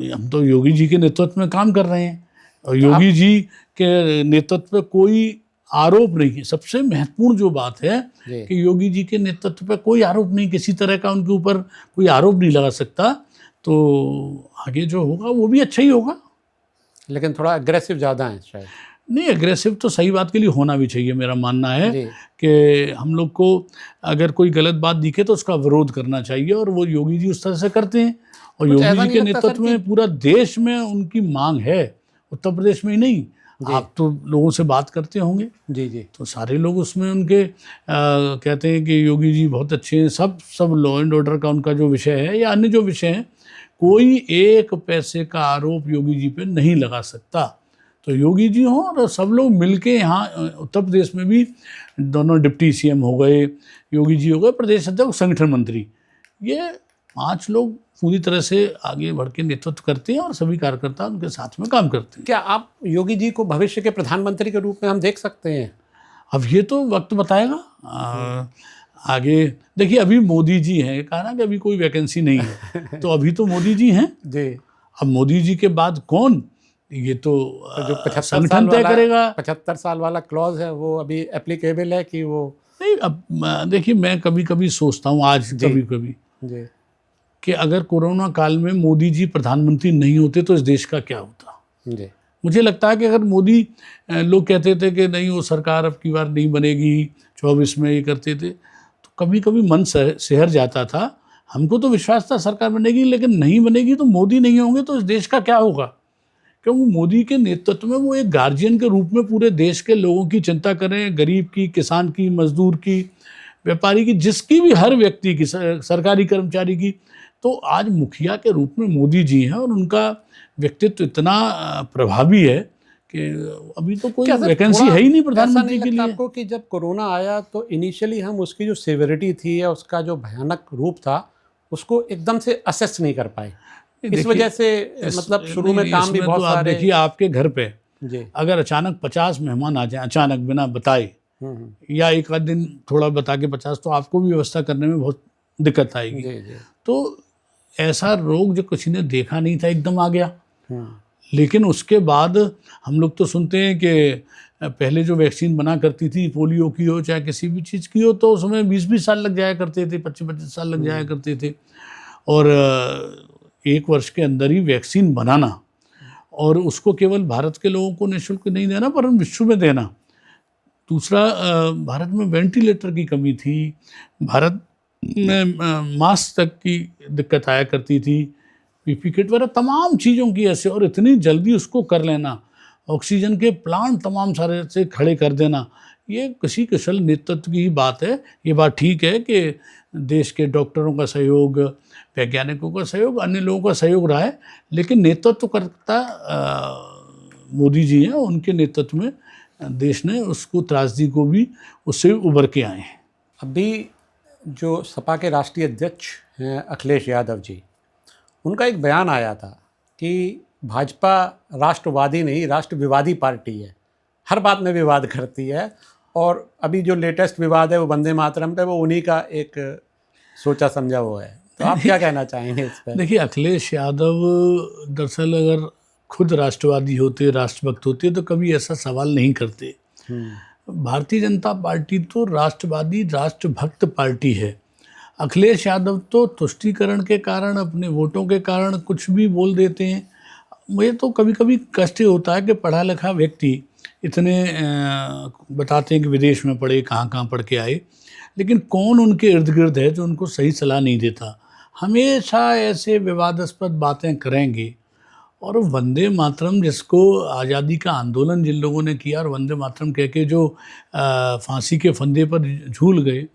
हम तो योगी जी के नेतृत्व में काम कर रहे हैं और योगी जी के नेतृत्व पे कोई आरोप नहीं है। सबसे महत्वपूर्ण जो बात है कि योगी जी के नेतृत्व पे कोई आरोप नहीं, किसी तरह का उनके ऊपर कोई आरोप नहीं लगा सकता। तो आगे जो होगा वो भी अच्छा ही होगा। लेकिन थोड़ा अग्रेसिव ज़्यादा है शायद। नहीं, अग्रेसिव तो सही बात के लिए होना भी चाहिए। मेरा मानना है कि हम लोग को अगर कोई गलत बात दिखे तो उसका विरोध करना चाहिए, और वो योगी जी उस तरह से करते हैं। और योगी जी के नेतृत्व में पूरा देश में उनकी मांग है, उत्तर प्रदेश में ही नहीं। आप तो लोगों से बात करते होंगे जी, तो सारे लोग उसमें उनके कहते हैं कि योगी जी बहुत अच्छे हैं। सब लॉ एंड ऑर्डर का उनका जो विषय है या अन्य जो विषय हैं, कोई एक पैसे का आरोप योगी जी पे नहीं लगा सकता। तो योगी जी हों और सब लोग मिलके यहाँ उत्तर प्रदेश में भी दोनों डिप्टी सीएम हो गए, योगी जी हो गए प्रदेश अध्यक्ष, संगठन मंत्री, ये 5 लोग पूरी तरह से आगे बढ़ के नेतृत्व करते हैं और सभी कार्यकर्ता उनके साथ में काम करते हैं। क्या आप योगी जी को भविष्य के प्रधानमंत्री के रूप में हम देख सकते हैं? अब ये तो वक्त बताएगा। आगे देखिए, अभी मोदी जी हैं, कहा ना कि अभी कोई वैकेंसी नहीं है, तो अभी तो मोदी जी हैं जी। अब मोदी जी के बाद कौन, ये तो जो 75 संगठन तय करेगा। 75 साल वाला क्लॉज है वो अभी एप्लीकेबल है कि वो नहीं? अब देखिए, मैं कभी कभी सोचता हूँ, आज कभी कभी जी कि अगर कोरोना काल में मोदी जी प्रधानमंत्री नहीं होते तो इस देश का क्या होता। जी। मुझे लगता है कि अगर मोदी, लोग कहते थे कि नहीं वो सरकार अब की बार नहीं बनेगी, 24 में ये करते थे, तो कभी कभी मन सिहर जाता था। हमको तो विश्वास था सरकार बनेगी, लेकिन नहीं बनेगी तो मोदी नहीं होंगे तो इस देश का क्या होगा। क्योंकि मोदी के नेतृत्व में वो एक गार्जियन के रूप में पूरे देश के लोगों की चिंता करें, गरीब की, किसान की, मजदूर की, व्यापारी की, जिसकी भी, हर व्यक्ति की, सरकारी कर्मचारी की। तो आज मुखिया के रूप में मोदी जी हैं और उनका व्यक्तित्व इतना प्रभावी है कि अभी तो कोई क्या सर, वैकेंसी थोड़ा है ही नहीं ऐसा प्रधानमंत्री नहीं के लगता लिए। आपको कि जब कोरोना आया तो इनिशियली हम उसकी जो सेवेरिटी थी या उसका जो भयानक रूप था उसको एकदम से असेस नहीं कर पाए, इस वजह से मतलब शुरू में काम भी इसमें बहुत तो आप सारे। देखिए, आपके घर पे जी। अगर अचानक 50 मेहमान आ जाए, अचानक बिना बताए, या एक आध दिन थोड़ा बता के 50, तो आपको भी व्यवस्था करने में बहुत दिक्कत आएगी। जी जी। तो ऐसा रोग जो किसी ने देखा नहीं था एकदम आ गया। हम्म। लेकिन उसके बाद हम लोग तो सुनते हैं कि पहले जो वैक्सीन बना करती थी, पोलियो की हो चाहे किसी भी चीज़ की हो, तो उसमें 20-20 साल लग जाया करते थे, 25-25 साल लग जाया करते थे। और 1 वर्ष के अंदर ही वैक्सीन बनाना और उसको केवल भारत के लोगों को निःशुल्क नहीं देना पर विश्व में देना। दूसरा, भारत में वेंटिलेटर की कमी थी, भारत में मास्क तक की दिक्कत आया करती थी, पीपी किट वगैरह तमाम चीज़ों की ऐसे, और इतनी जल्दी उसको कर लेना, ऑक्सीजन के प्लांट तमाम सारे से खड़े कर देना, ये किसी कुशल नेतृत्व की ही बात है। ये बात ठीक है कि देश के डॉक्टरों का सहयोग, वैज्ञानिकों का सहयोग, अन्य लोगों का सहयोग रहा है, लेकिन नेतृत्व करता मोदी जी हैं। उनके नेतृत्व में देश ने उसको, त्रासदी को भी उससे उभर के आए हैं। अभी जो सपा के राष्ट्रीय अध्यक्ष हैं अखिलेश यादव जी, उनका एक बयान आया था कि भाजपा राष्ट्रवादी नहीं, राष्ट्र विवादी पार्टी है, हर बात में विवाद करती है, और अभी जो लेटेस्ट विवाद है वो वंदे मातरम पे, वो उन्हीं का एक सोचा समझा वो है। तो आप क्या कहना चाहेंगे इस पर? देखिए, अखिलेश यादव दरअसल अगर खुद राष्ट्रवादी होते, राष्ट्रभक्त होते, तो कभी ऐसा सवाल नहीं करते। भारतीय जनता पार्टी तो राष्ट्रवादी, राष्ट्रभक्त पार्टी है। अखिलेश यादव तो तुष्टीकरण के कारण, अपने वोटों के कारण कुछ भी बोल देते हैं। मुझे तो कभी कभी कष्ट होता है कि पढ़ा लिखा व्यक्ति इतने बताते हैं कि विदेश में पढ़े, कहाँ कहाँ पढ़ के आए, लेकिन कौन उनके इर्द गिर्द है जो उनको सही सलाह नहीं देता। हमेशा ऐसे विवादास्पद बातें करेंगे। और वंदे मातरम, जिसको आज़ादी का आंदोलन जिन लोगों ने किया और वंदे मातरम कह के जो फांसी के फंदे पर झूल गए,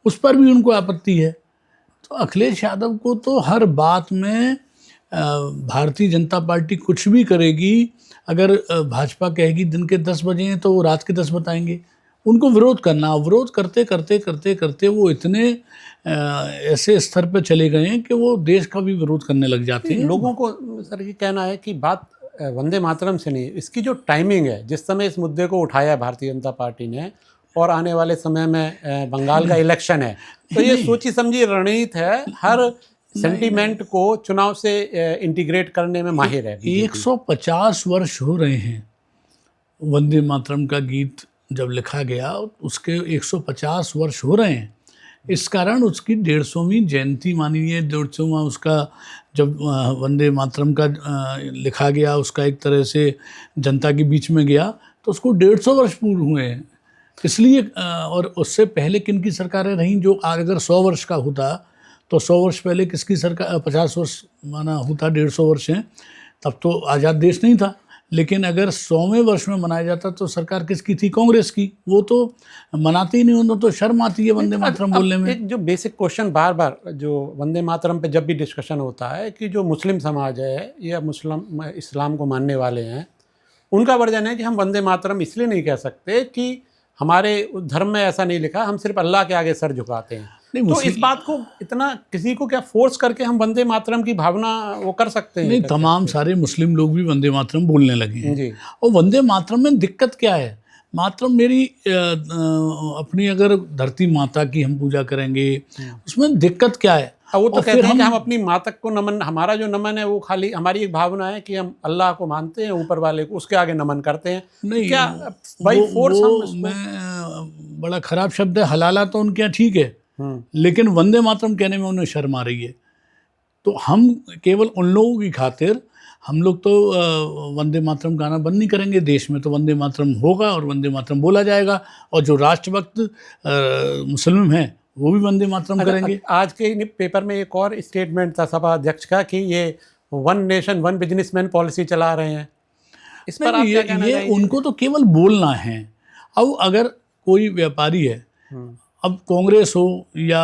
उस पर भी उनको आपत्ति है। तो अखिलेश यादव को तो हर बात में भारतीय जनता पार्टी कुछ भी करेगी, अगर भाजपा कहेगी दिन के 10 बजे हैं तो वो रात के 10 बताएंगे। उनको विरोध करना, विरोध करते करते करते करते वो इतने ऐसे स्तर पर चले गए हैं कि वो देश का भी विरोध करने लग जाते हैं। लोगों को सर ये कहना है कि बात वंदे मातरम से नहीं, इसकी जो टाइमिंग है, जिस समय इस मुद्दे को उठाया है भारतीय जनता पार्टी ने, और आने वाले समय में बंगाल का इलेक्शन है, तो ये सोची समझी रणनीति है, हर सेंटीमेंट को चुनाव से इंटीग्रेट करने में माहिर है। 150 वर्ष हो रहे हैं वंदे मातरम का गीत जब लिखा गया, उसके 150 वर्ष हो रहे हैं। इस कारण उसकी 150वीं जयंती मानी है, 150वां उसका जब वंदे मातरम का लिखा गया, उसका एक तरह से जनता के बीच में गया, तो उसको 150 वर्ष पूर्ण हुए हैं। इसलिए और उससे पहले किन की सरकारें रहीं, जो अगर 100 वर्ष का होता तो 100 वर्ष पहले किसकी सरकार, 50 वर्ष माना होता, 150 वर्ष हैं, तब तो आज़ाद देश नहीं था। लेकिन अगर 100वें वर्ष में मनाया जाता तो सरकार किसकी थी? कांग्रेस की। वो तो मनाती ही नहीं, उन्होंने तो शर्म आती है वंदे मातरम बोलने में। एक जो बेसिक क्वेश्चन बार बार जो वंदे मातरम पे जब भी डिस्कशन होता है कि जो मुस्लिम समाज है या मुस्लिम इस्लाम को मानने वाले हैं, उनका वर्जन है कि हम वंदे मातरम इसलिए नहीं कह सकते कि हमारे धर्म में ऐसा नहीं लिखा, हम सिर्फ अल्लाह के आगे सर झुकाते हैं। तो इस बात को इतना किसी को क्या फोर्स करके हम वंदे मातरम की भावना वो कर सकते हैं? नहीं, तमाम सारे मुस्लिम लोग भी वंदे मातरम बोलने लगे हैं जी। और वंदे मातरम में दिक्कत क्या है? मातरम मेरी अपनी अगर धरती माता की हम पूजा करेंगे, उसमें दिक्कत क्या है? वो तो कहते हैं कि हम अपनी माता को नमन, हमारा जो नमन है वो खाली हमारी एक भावना है कि हम अल्लाह को मानते हैं, ऊपर वाले को, उसके आगे नमन करते हैं। नहीं, क्या बाई फोर्स मैं बड़ा खराब शब्द है, हलाला तो उनके यहाँ ठीक है, लेकिन वंदे मातरम कहने में उन्हें शर्म आ रही है। तो हम केवल उन लोगों की खातिर हम लोग तो वंदे मातरम गाना बंद नहीं करेंगे। देश में तो वंदे मातरम होगा और वंदे मातरम बोला जाएगा, और जो राष्ट्रभक्त मुस्लिम हैं वो भी वंदे मातरम करेंगे। आज के ही पेपर में एक और स्टेटमेंट था सभा अध्यक्ष का कि ये one nation one businessman policy चला रहे हैं। इस पर आप क्या कहना ये उनको तो केवल बोलना है। अब अगर कोई व्यापारी है, अब कांग्रेस हो या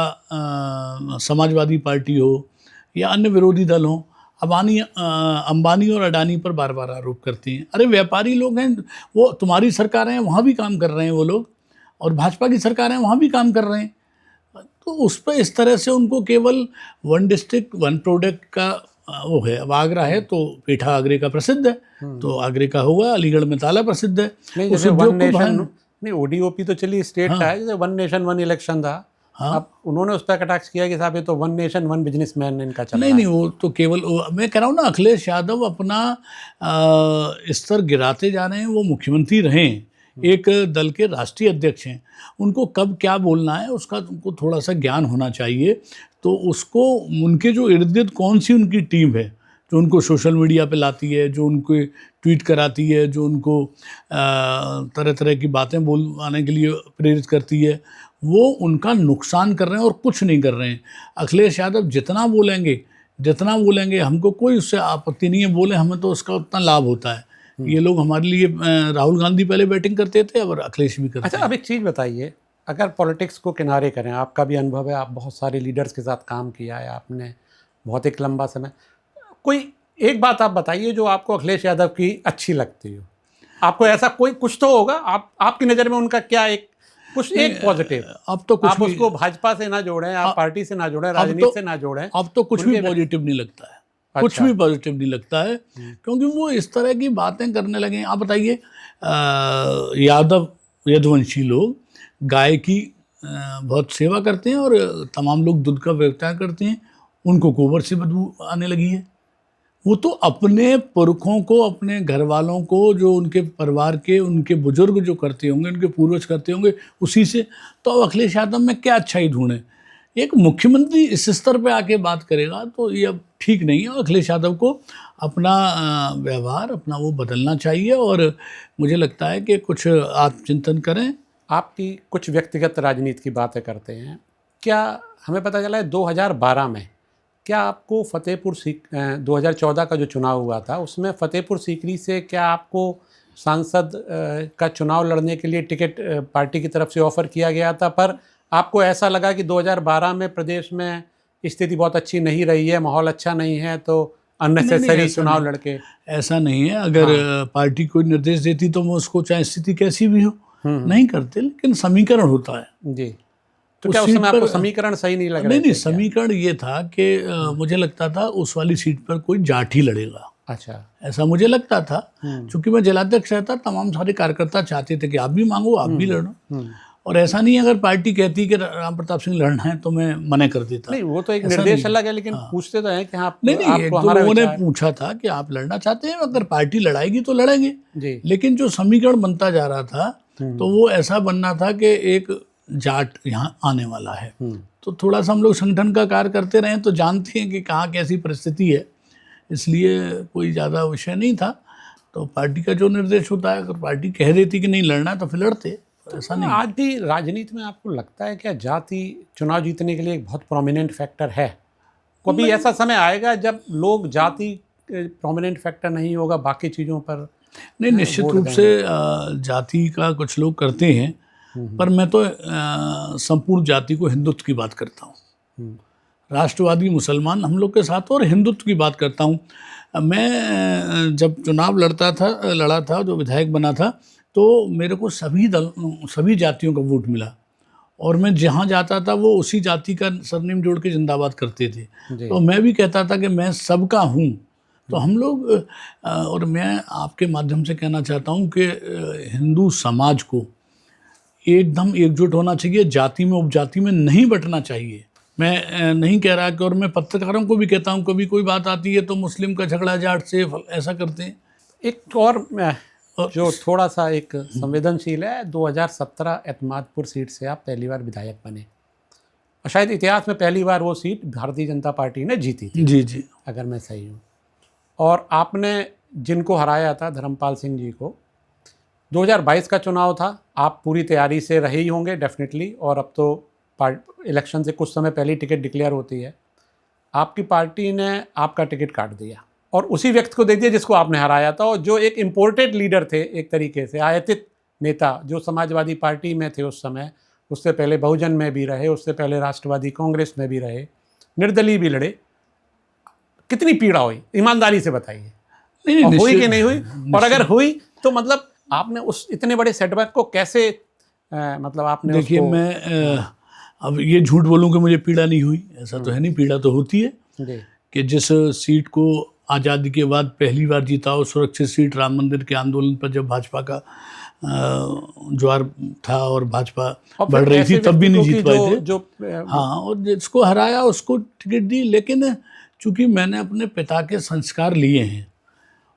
समाजवादी पार्टी हो या अन्य विरोधी दल हो, अंबानी और अडानी पर बार बार आरोप करते हैं। अरे व्यापारी लोग हैं, वो तुम्हारी सरकारें हैं वहाँ भी काम कर रहे हैं वो लोग, और भाजपा की सरकारें वहाँ भी काम कर रहे हैं। तो उस पर इस तरह से उनको केवल वन डिस्ट्रिक्ट वन प्रोडक्ट का वो है। अब आगरा है तो पेठा आगरे का प्रसिद्ध है, तो आगरे का होगा। अलीगढ़ में ताला प्रसिद्ध है। नहीं, वन नेशन नहीं, ODOP तो चलिए स्टेट का है, जैसे वन नेशन वन इलेक्शन था। हाँ, अब उन्होंने उस पर कटाक्ष किया कि साहब ये तो वन नेशन वन बिजनेसमैन इनका चल रहा है। नहीं, वो तो केवल मैं कह रहा हूँ ना, अखिलेश यादव अपना स्तर गिराते जा रहे हैं। वो मुख्यमंत्री रहें, एक दल के राष्ट्रीय अध्यक्ष हैं, उनको कब क्या बोलना है उसका उनको थोड़ा सा ज्ञान होना चाहिए। तो उसको उनके जो इर्द गिर्द कौन सी उनकी टीम है जो उनको सोशल मीडिया पे लाती है, जो उनको ट्वीट कराती है, जो उनको तरह तरह की बातें बोलवाने के लिए प्रेरित करती है, वो उनका नुकसान कर रहे हैं और कुछ नहीं कर रहे हैं। अखिलेश यादव जितना बोलेंगे हमको कोई उससे आपत्ति नहीं है, बोले हमें तो उसका उतना लाभ होता है। ये लोग हमारे लिए, राहुल गांधी पहले बैटिंग करते थे और अखिलेश भी करते हैं। अच्छा, अब एक चीज़ बताइए, अगर पॉलिटिक्स को किनारे करें, आपका भी अनुभव है, आप बहुत सारे लीडर्स के साथ काम किया है आपने बहुत एक लंबा समय, कोई एक बात आप बताइए जो आपको अखिलेश यादव की अच्छी लगती हो। आपको ऐसा कोई कुछ तो होगा, आपकी नज़र में उनका क्या एक पॉजिटिव। अब तो कुछ आप उसको भाजपा से ना जोड़ें, आप पार्टी से ना जोड़ें, राजनीति से ना जोड़ें, अब तो कुछ भी पॉजिटिव नहीं लगता है। कुछ भी पॉजिटिव नहीं लगता है, क्योंकि वो इस तरह की बातें करने लगे। आप बताइए, यदुवंशी लोग गाय की बहुत सेवा करते हैं और तमाम लोग दूध का व्यवसाय करते हैं, उनको गोबर से बदबू आने लगी है। वो तो अपने पुरखों को, अपने घर वालों को, जो उनके परिवार के उनके बुजुर्ग जो करते होंगे, उनके पूर्वज करते होंगे, उसी से। तो अब अखिलेश यादव में क्या अच्छाई ढूंढें? एक मुख्यमंत्री इस स्तर पे आके बात करेगा तो ये अब ठीक नहीं है। अखिलेश यादव को अपना व्यवहार अपना वो बदलना चाहिए, और मुझे लगता है कि कुछ आत्मचिंतन करें। आपकी कुछ व्यक्तिगत राजनीति की बातें करते हैं, क्या हमें पता चला है 2012 में, क्या आपको 2014 का जो चुनाव हुआ था उसमें फतेहपुर सीकरी से क्या आपको सांसद का चुनाव लड़ने के लिए टिकट पार्टी की तरफ से ऑफर किया गया था, पर आपको ऐसा लगा कि 2012 में प्रदेश में स्थिति बहुत अच्छी नहीं रही है, माहौल अच्छा नहीं है, तो अननेसेसरी चुनाव लड़के? ऐसा नहीं है। अगर पार्टी कोई निर्देश देती तो मैं उसको, चाहे स्थिति कैसी भी हो, नहीं करते, लेकिन समीकरण होता है जी। तो क्या उस समय आपको समीकरण सही नहीं लग रहा? नहीं, समीकरण ये था कि मुझे लगता था उस वाली सीट पर कोई जाट ही लड़ेगा। अच्छा, ऐसा मुझे लगता था। चूंकि मैं जिलाध्यक्ष रहता, तमाम सारे कार्यकर्ता चाहते थे कि आप भी मांगो, आप भी लड़ो। और ऐसा नहीं, अगर पार्टी कहती कि राम प्रताप सिंह लड़ना है तो मैं मना कर देता। नहीं, वो तो एक निर्देश अलग है, लेकिन पूछते तो हैं कि हाँ, नहीं, एक दो लोगों ने पूछा था कि आप लड़ना चाहते हैं, अगर पार्टी लड़ाएगी तो लड़ेंगे जी। लेकिन जो समीकरण बनता जा रहा था तो वो ऐसा बनना था कि एक जाट यहाँ आने वाला है। तो थोड़ा सा हम लोग संगठन का कार्य करते रहे तो जानते हैं कि कहाँ कैसी परिस्थिति है, इसलिए कोई ज़्यादा विषय नहीं था। तो पार्टी का जो निर्देश होता है, अगर पार्टी कह देती कि नहीं लड़ना तो फिर लड़ते, ऐसा नहीं। आज भी राजनीति में आपको लगता है क्या जाति चुनाव जीतने के लिए एक बहुत प्रोमिनेंट फैक्टर है? कभी ऐसा समय आएगा जब लोग जाति प्रोमिनेंट फैक्टर नहीं होगा, बाकी चीज़ों पर? नहीं, निश्चित रूप से जाति का कुछ लोग करते हैं, पर मैं तो संपूर्ण जाति को हिंदुत्व की बात करता हूँ। राष्ट्रवादी मुसलमान हम लोग के साथ, और हिंदुत्व की बात करता हूँ। मैं जब चुनाव लड़ा था, जो विधायक बना था, तो मेरे को सभी जातियों का वोट मिला, और मैं जहाँ जाता था वो उसी जाति का सरनेम जोड़ के जिंदाबाद करते थे। तो मैं भी कहता था कि मैं सबका हूँ। तो हम लोग, और मैं आपके माध्यम से कहना चाहता हूँ कि हिंदू समाज को एकदम एकजुट होना चाहिए, जाति में उपजाति में नहीं बंटना चाहिए। मैं नहीं कह रहा कि, और मैं पत्रकारों को भी कहता हूँ, कभी कोई बात आती है तो मुस्लिम का झगड़ा जाट से, ऐसा करते हैं। एक और जो थोड़ा सा एक संवेदनशील है, 2017 एतमादपुर सीट से आप पहली बार विधायक बने, और शायद इतिहास में पहली बार वो सीट भारतीय जनता पार्टी ने जीती थी, जी जी। अगर मैं सही हूँ। और आपने जिनको हराया था, धर्मपाल सिंह जी को, 2022 का चुनाव था, आप पूरी तैयारी से रहे ही होंगे डेफिनेटली, और अब तो इलेक्शन से कुछ समय पहले ही टिकट डिक्लेयर होती है। आपकी पार्टी ने आपका टिकट काट दिया और उसी व्यक्ति को दे दिया जिसको आपने हराया था, और जो एक इम्पोर्टेड लीडर थे, एक तरीके से आयातित नेता, जो समाजवादी पार्टी में थे उस समय, उससे पहले बहुजन में भी रहे, उससे पहले राष्ट्रवादी कांग्रेस में भी रहे, निर्दलीय भी लड़े। कितनी पीड़ा हुई, ईमानदारी से बताइए, नहीं, और हुई कि नहीं हुई? और अगर हुई तो मतलब आपने उस इतने बड़े सेटबैक को कैसे मतलब आपने देखिए, उसको... मैं अब ये झूठ बोलूं कि मुझे पीड़ा नहीं हुई, ऐसा तो है नहीं। पीड़ा तो होती है जी। कि जिस सीट को आज़ादी के बाद पहली बार जीता हो, सुरक्षित सीट, राम मंदिर के आंदोलन पर जब भाजपा का ज्वार था और भाजपा बढ़ रही थी, तब भी नहीं जीत पाए थे। हाँ, और जिसको हराया उसको टिकट दी। लेकिन चूंकि मैंने अपने पिता के संस्कार लिए हैं,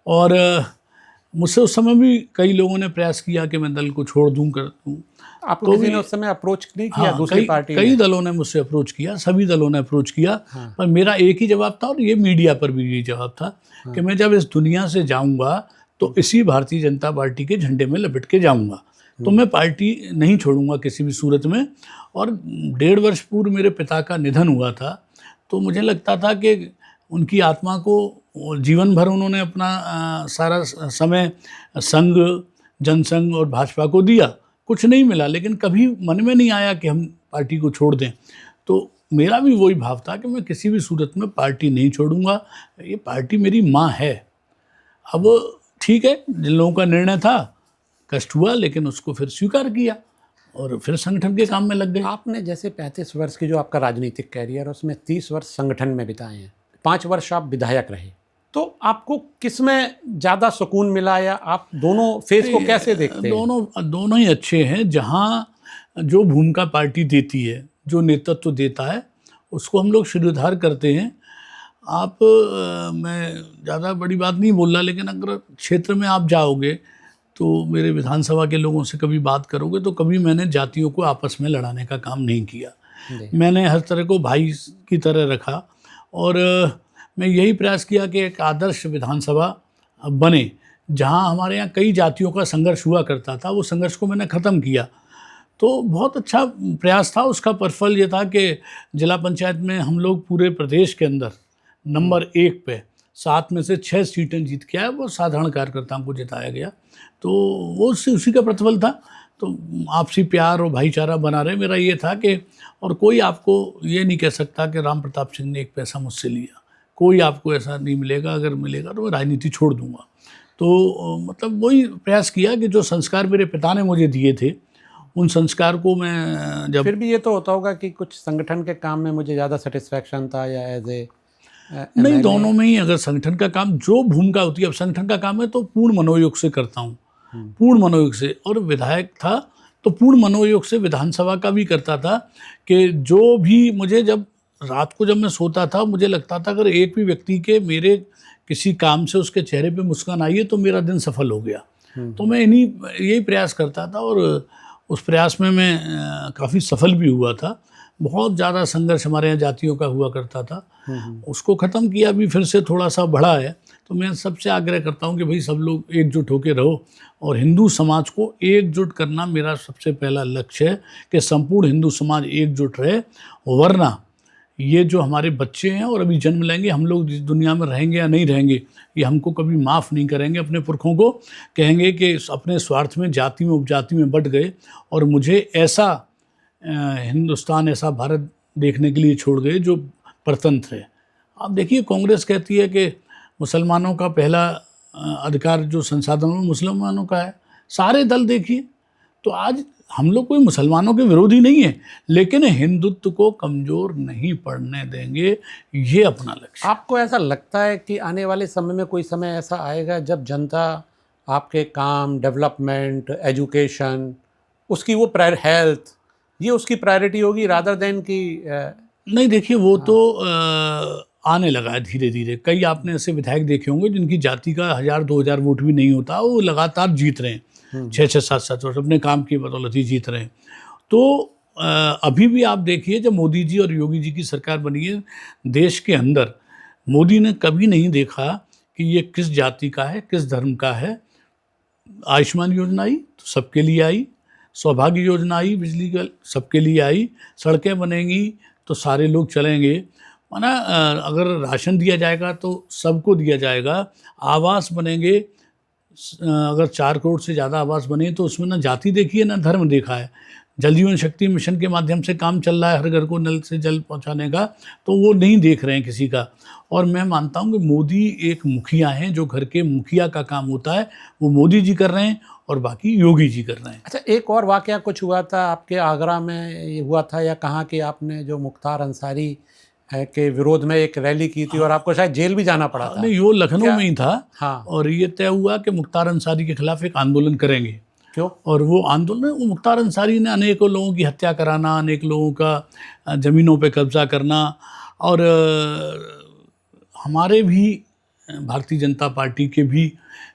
और मुझसे उस समय भी कई लोगों ने प्रयास किया कि मैं दल को छोड़ दूं, कर दूं। आपको किसी ने उस समय अप्रोच नहीं किया? हाँ, दूसरी पार्टी कई दलों ने मुझसे अप्रोच किया, सभी दलों ने अप्रोच किया। पर मेरा एक ही जवाब था, और ये मीडिया पर भी यही जवाब था कि मैं जब इस दुनिया से जाऊंगा तो इसी भारतीय जनता पार्टी के झंडे में लपेट के जाऊंगा, तो मैं पार्टी नहीं छोड़ूंगा किसी भी सूरत में। और 1.5 वर्ष पूर्व मेरे पिता का निधन हुआ था, तो मुझे लगता था कि उनकी आत्मा को जीवन भर उन्होंने अपना सारा समय संघ, जनसंघ और भाजपा को दिया, कुछ नहीं मिला, लेकिन कभी मन में नहीं आया कि हम पार्टी को छोड़ दें। तो मेरा भी वही भाव था कि मैं किसी भी सूरत में पार्टी नहीं छोड़ूंगा, ये पार्टी मेरी माँ है। अब ठीक है, जिन लोगों का निर्णय था, कष्ट हुआ, लेकिन उसको फिर स्वीकार किया और फिर संगठन के काम में लग गए। आपने जैसे 35 वर्ष की जो आपका राजनीतिक कैरियर, उसमें 30 वर्ष संगठन में बिताए हैं, 5 वर्ष आप विधायक रहे, तो आपको किस में ज़्यादा सुकून मिला, या आप दोनों फेज को कैसे देखते हैं? दोनों ही अच्छे हैं। जहाँ जो भूमिका पार्टी देती है, जो नेतृत्व देता है, उसको हम लोग शिरोधार्य करते हैं। आप मैं ज़्यादा बड़ी बात नहीं बोल रहा, लेकिन अगर क्षेत्र में आप जाओगे तो मेरे विधानसभा के लोगों से कभी बात करोगे तो कभी मैंने जातियों को आपस में लड़ाने का काम नहीं किया। मैंने हर तरह को भाई की तरह रखा, और मैं यही प्रयास किया कि एक आदर्श विधानसभा बने। जहां हमारे यहाँ कई जातियों का संघर्ष हुआ करता था, वो संघर्ष को मैंने ख़त्म किया। तो बहुत अच्छा प्रयास था। उसका परिफल ये था कि जिला पंचायत में हम लोग पूरे प्रदेश के अंदर नंबर 1 पे 7 में से 6 सीटें जीत के आए। वो साधारण कार्यकर्ताओं को जिताया गया, तो वो उसी का प्रतिफल था। तो आपसी प्यार और भाईचारा बना रहे, मेरा ये था कि, और कोई आपको ये नहीं कह सकता कि राम प्रताप सिंह ने एक पैसा मुझसे लिया, कोई आपको ऐसा नहीं मिलेगा। अगर मिलेगा तो मैं राजनीति छोड़ दूंगा। तो मतलब वही प्रयास किया कि जो संस्कार मेरे पिता ने मुझे दिए थे, उन संस्कार को मैं जब... फिर भी ये तो होता होगा कि कुछ संगठन के काम में मुझे ज़्यादा सेटिस्फैक्शन था, या एज ए... नहीं, दोनों में ही। अगर संगठन का काम, जो भूमिका होती है, अब संगठन का काम है तो पूर्ण मनोयोग से करता हूँ, पूर्ण मनोयोग से। और विधायक था तो पूर्ण मनोयोग से विधानसभा का भी करता था कि जो भी मुझे, जब रात को जब मैं सोता था, मुझे लगता था अगर एक भी व्यक्ति के मेरे किसी काम से उसके चेहरे पे मुस्कान आई है तो मेरा दिन सफल हो गया। तो मैं यही प्रयास करता था, और उस प्रयास में मैं काफ़ी सफल भी हुआ था। बहुत ज़्यादा संघर्ष हमारे यहाँ जातियों का हुआ करता था, उसको ख़त्म किया, भी फिर से थोड़ा सा बढ़ा है। तो मैं सबसे आग्रह करता हूँ कि भाई सब लोग एकजुट होकर रहो, और हिंदू समाज को एकजुट करना मेरा सबसे पहला लक्ष्य है कि संपूर्ण हिंदू समाज एकजुट रहे। वरना ये जो हमारे बच्चे हैं और अभी जन्म लेंगे, हम लोग जिस दुनिया में रहेंगे या नहीं रहेंगे, ये हमको कभी माफ़ नहीं करेंगे। अपने पुरखों को कहेंगे कि अपने स्वार्थ में जाति में उपजाति में बंट गए, और मुझे ऐसा हिंदुस्तान, ऐसा भारत देखने के लिए छोड़ गए जो परतंत्र है। आप देखिए, कांग्रेस कहती है कि मुसलमानों का पहला अधिकार जो संसाधन में मुसलमानों का है। सारे दल देखिए, तो आज हम लोग कोई मुसलमानों के विरोधी नहीं है, लेकिन हिंदुत्व को कमज़ोर नहीं पड़ने देंगे, ये अपना लक्ष्य। आपको ऐसा लगता है कि आने वाले समय में कोई समय ऐसा आएगा जब जनता आपके काम, डेवलपमेंट, एजुकेशन, उसकी वो हेल्थ, ये उसकी प्रायोरिटी होगी रादर देन कि... नहीं, देखिए, वो तो आने लगा है धीरे धीरे। कई आपने ऐसे विधायक देखे होंगे जिनकी जाति का 1000-2000 वोट भी नहीं होता, वो लगातार जीत रहे हैं 6-7 वर्ष अपने काम की बदौलत ही जीत रहे हैं। तो अभी भी आप देखिए, जब मोदी जी और योगी जी की सरकार बनी है, देश के अंदर मोदी ने कभी नहीं देखा कि ये किस जाति का है, किस धर्म का है। आयुष्मान योजना आई तो सबके लिए आई, सौभाग्य योजना आई, बिजली का सबके लिए आई, सड़कें बनेंगी तो सारे लोग चलेंगे, माना अगर राशन दिया जाएगा तो सबको दिया जाएगा, आवास बनेंगे, अगर 4 करोड़ से ज़्यादा आवास बने तो उसमें ना जाति देखी है ना धर्म देखा है। जल जीवन शक्ति मिशन के माध्यम से काम चल रहा है हर घर को नल से जल पहुंचाने का, तो वो नहीं देख रहे हैं किसी का। और मैं मानता हूं कि मोदी एक मुखिया हैं, जो घर के मुखिया का काम होता है वो मोदी जी कर रहे हैं और बाकी योगी जी कर रहे हैं। अच्छा, एक और वाकया कुछ हुआ था आपके आगरा में, ये हुआ था या कहाँ कि आपने जो मुख्तार अंसारी के विरोध में एक रैली की थी और आपको शायद जेल भी जाना पड़ा था। नहीं, वो लखनऊ में ही था। हाँ। और ये तय हुआ कि मुख्तार अंसारी के खिलाफ एक आंदोलन करेंगे। क्यों? और वो आंदोलन, वो मुख्तार अंसारी ने अनेकों लोगों की हत्या कराना, अनेक लोगों का ज़मीनों पे कब्जा करना, और हमारे भी भारतीय जनता पार्टी के भी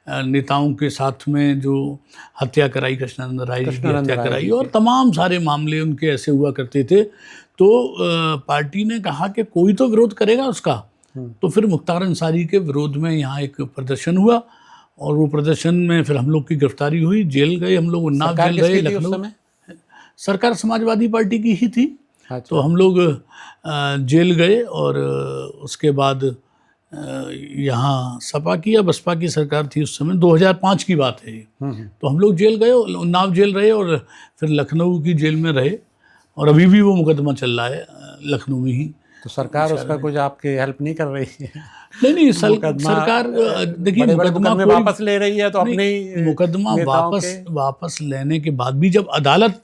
नेताओं के साथ में जो हत्या कराई, कृष्णानंद राय जी की हत्या कराई, और तमाम सारे मामले उनके ऐसे हुआ करते थे। तो पार्टी ने कहा कि कोई तो विरोध करेगा उसका। तो फिर मुख्तार अंसारी के विरोध में यहाँ एक प्रदर्शन हुआ, और वो प्रदर्शन में फिर हम लोग की गिरफ्तारी हुई, जेल गए हम लोग, उन्नाव जेल गए। लखनऊ सरकार समाजवादी पार्टी की ही थी। अच्छा। तो हम लोग जेल गए, और उसके बाद यहाँ सपा की या बसपा की सरकार थी उस समय, 2005 की बात है ये। तो हम लोग जेल गए, उन्नाव जेल रहे, और फिर लखनऊ की जेल में रहे, और अभी भी वो मुकदमा चल रहा है लखनऊ में ही। तो सरकार उसका कुछ आपकी हेल्प नहीं कर रही है? नहीं, सरकार देखिए, मुकदमा वापस ले रही है, तो अपने मुकदमा वापस लेने के बाद भी जब अदालत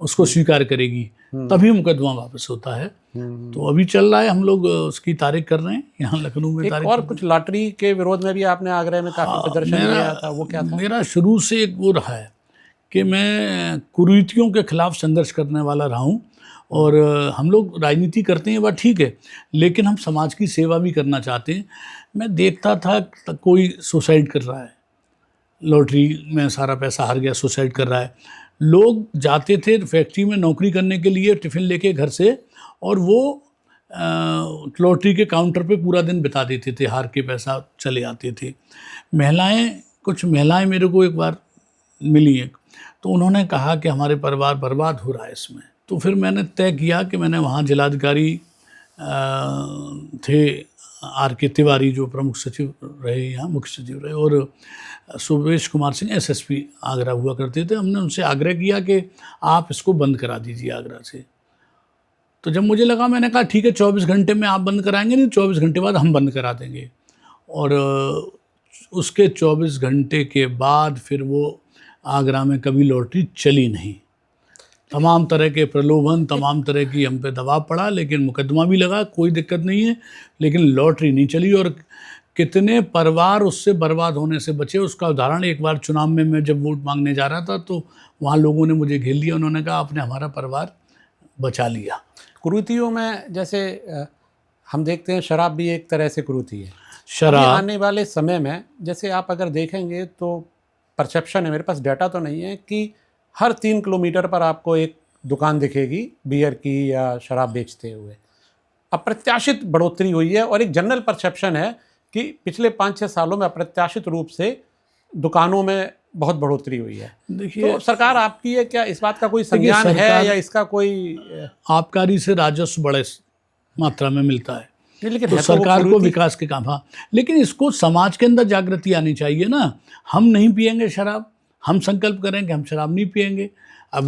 उसको स्वीकार करेगी तभी मुकदमा वापस होता है। तो अभी चल रहा है, हम लोग उसकी तारीख कर रहे हैं यहाँ लखनऊ में। तारीख और कुछ लॉटरी के विरोध में भी आपने आगरा में काफी प्रदर्शन किया था, वो क्या था? मेरा शुरू से एक वो रहा है कि मैं कुरीतियों के खिलाफ संघर्ष करने वाला रहा हूँ, और हम लोग राजनीति करते हैं वह ठीक है, लेकिन हम समाज की सेवा भी करना चाहते हैं। मैं देखता था कोई सुसाइड कर रहा है, लॉटरी में सारा पैसा हार गया, सुसाइड कर रहा है। लोग जाते थे फैक्ट्री में नौकरी करने के लिए टिफ़िन लेके घर से, और वो लॉटरी के काउंटर पे पूरा दिन बिता देते थे, हार के पैसा चले आते थे। कुछ महिलाएं मेरे को एक बार मिली हैं, तो उन्होंने कहा कि हमारे परिवार बर्बाद हो रहा है इसमें। तो फिर मैंने तय किया कि मैंने वहाँ जिलाधिकारी थे RK तिवारी, जो प्रमुख सचिव रहे, यहाँ मुख्य सचिव रहे, और सुरेश कुमार सिंह SSP आगरा हुआ करते थे। हमने उनसे आग्रह किया कि आप इसको बंद करा दीजिए आगरा से। तो जब मुझे लगा, मैंने कहा ठीक है, 24 घंटे में आप बंद कराएंगे, नहीं 24 घंटे बाद हम बंद करा देंगे। और उसके 24 घंटे के बाद फिर वो आगरा में कभी लॉटरी चली नहीं। तमाम तरह के प्रलोभन, तमाम तरह की हम पे दबाव पड़ा, लेकिन मुकदमा भी लगा, कोई दिक्कत नहीं है, लेकिन लॉटरी नहीं चली। और कितने परिवार उससे बर्बाद होने से बचे, उसका उदाहरण एक बार चुनाव में मैं जब वोट मांगने जा रहा था, तो वहाँ लोगों ने मुझे घेर लिया, उन्होंने कहा आपने हमारा परिवार बचा लिया। कुरीतियों में जैसे हम देखते हैं, शराब भी एक तरह से कुरीति है। शराब आने वाले समय में जैसे आप अगर देखेंगे तो परसेप्शन है, मेरे पास डाटा तो नहीं है, कि हर 3 किलोमीटर पर आपको एक दुकान दिखेगी बियर की या शराब बेचते हुए। अप्रत्याशित बढ़ोतरी हुई है, और एक जनरल परसेप्शन है कि पिछले 5-6 सालों में अप्रत्याशित रूप से दुकानों में बहुत बढ़ोतरी हुई है। देखिए, तो सरकार आपकी है क्या, इस बात का कोई संज्ञान है, या इसका कोई आबकारी से राजस्व बड़े मात्रा में मिलता है? लेकिन तो सरकार को विकास के काम, हाँ, लेकिन इसको समाज के अंदर जागृति आनी चाहिए ना। हम नहीं पिएंगे शराब, हम संकल्प करें कि हम शराब नहीं पिएंगे। अब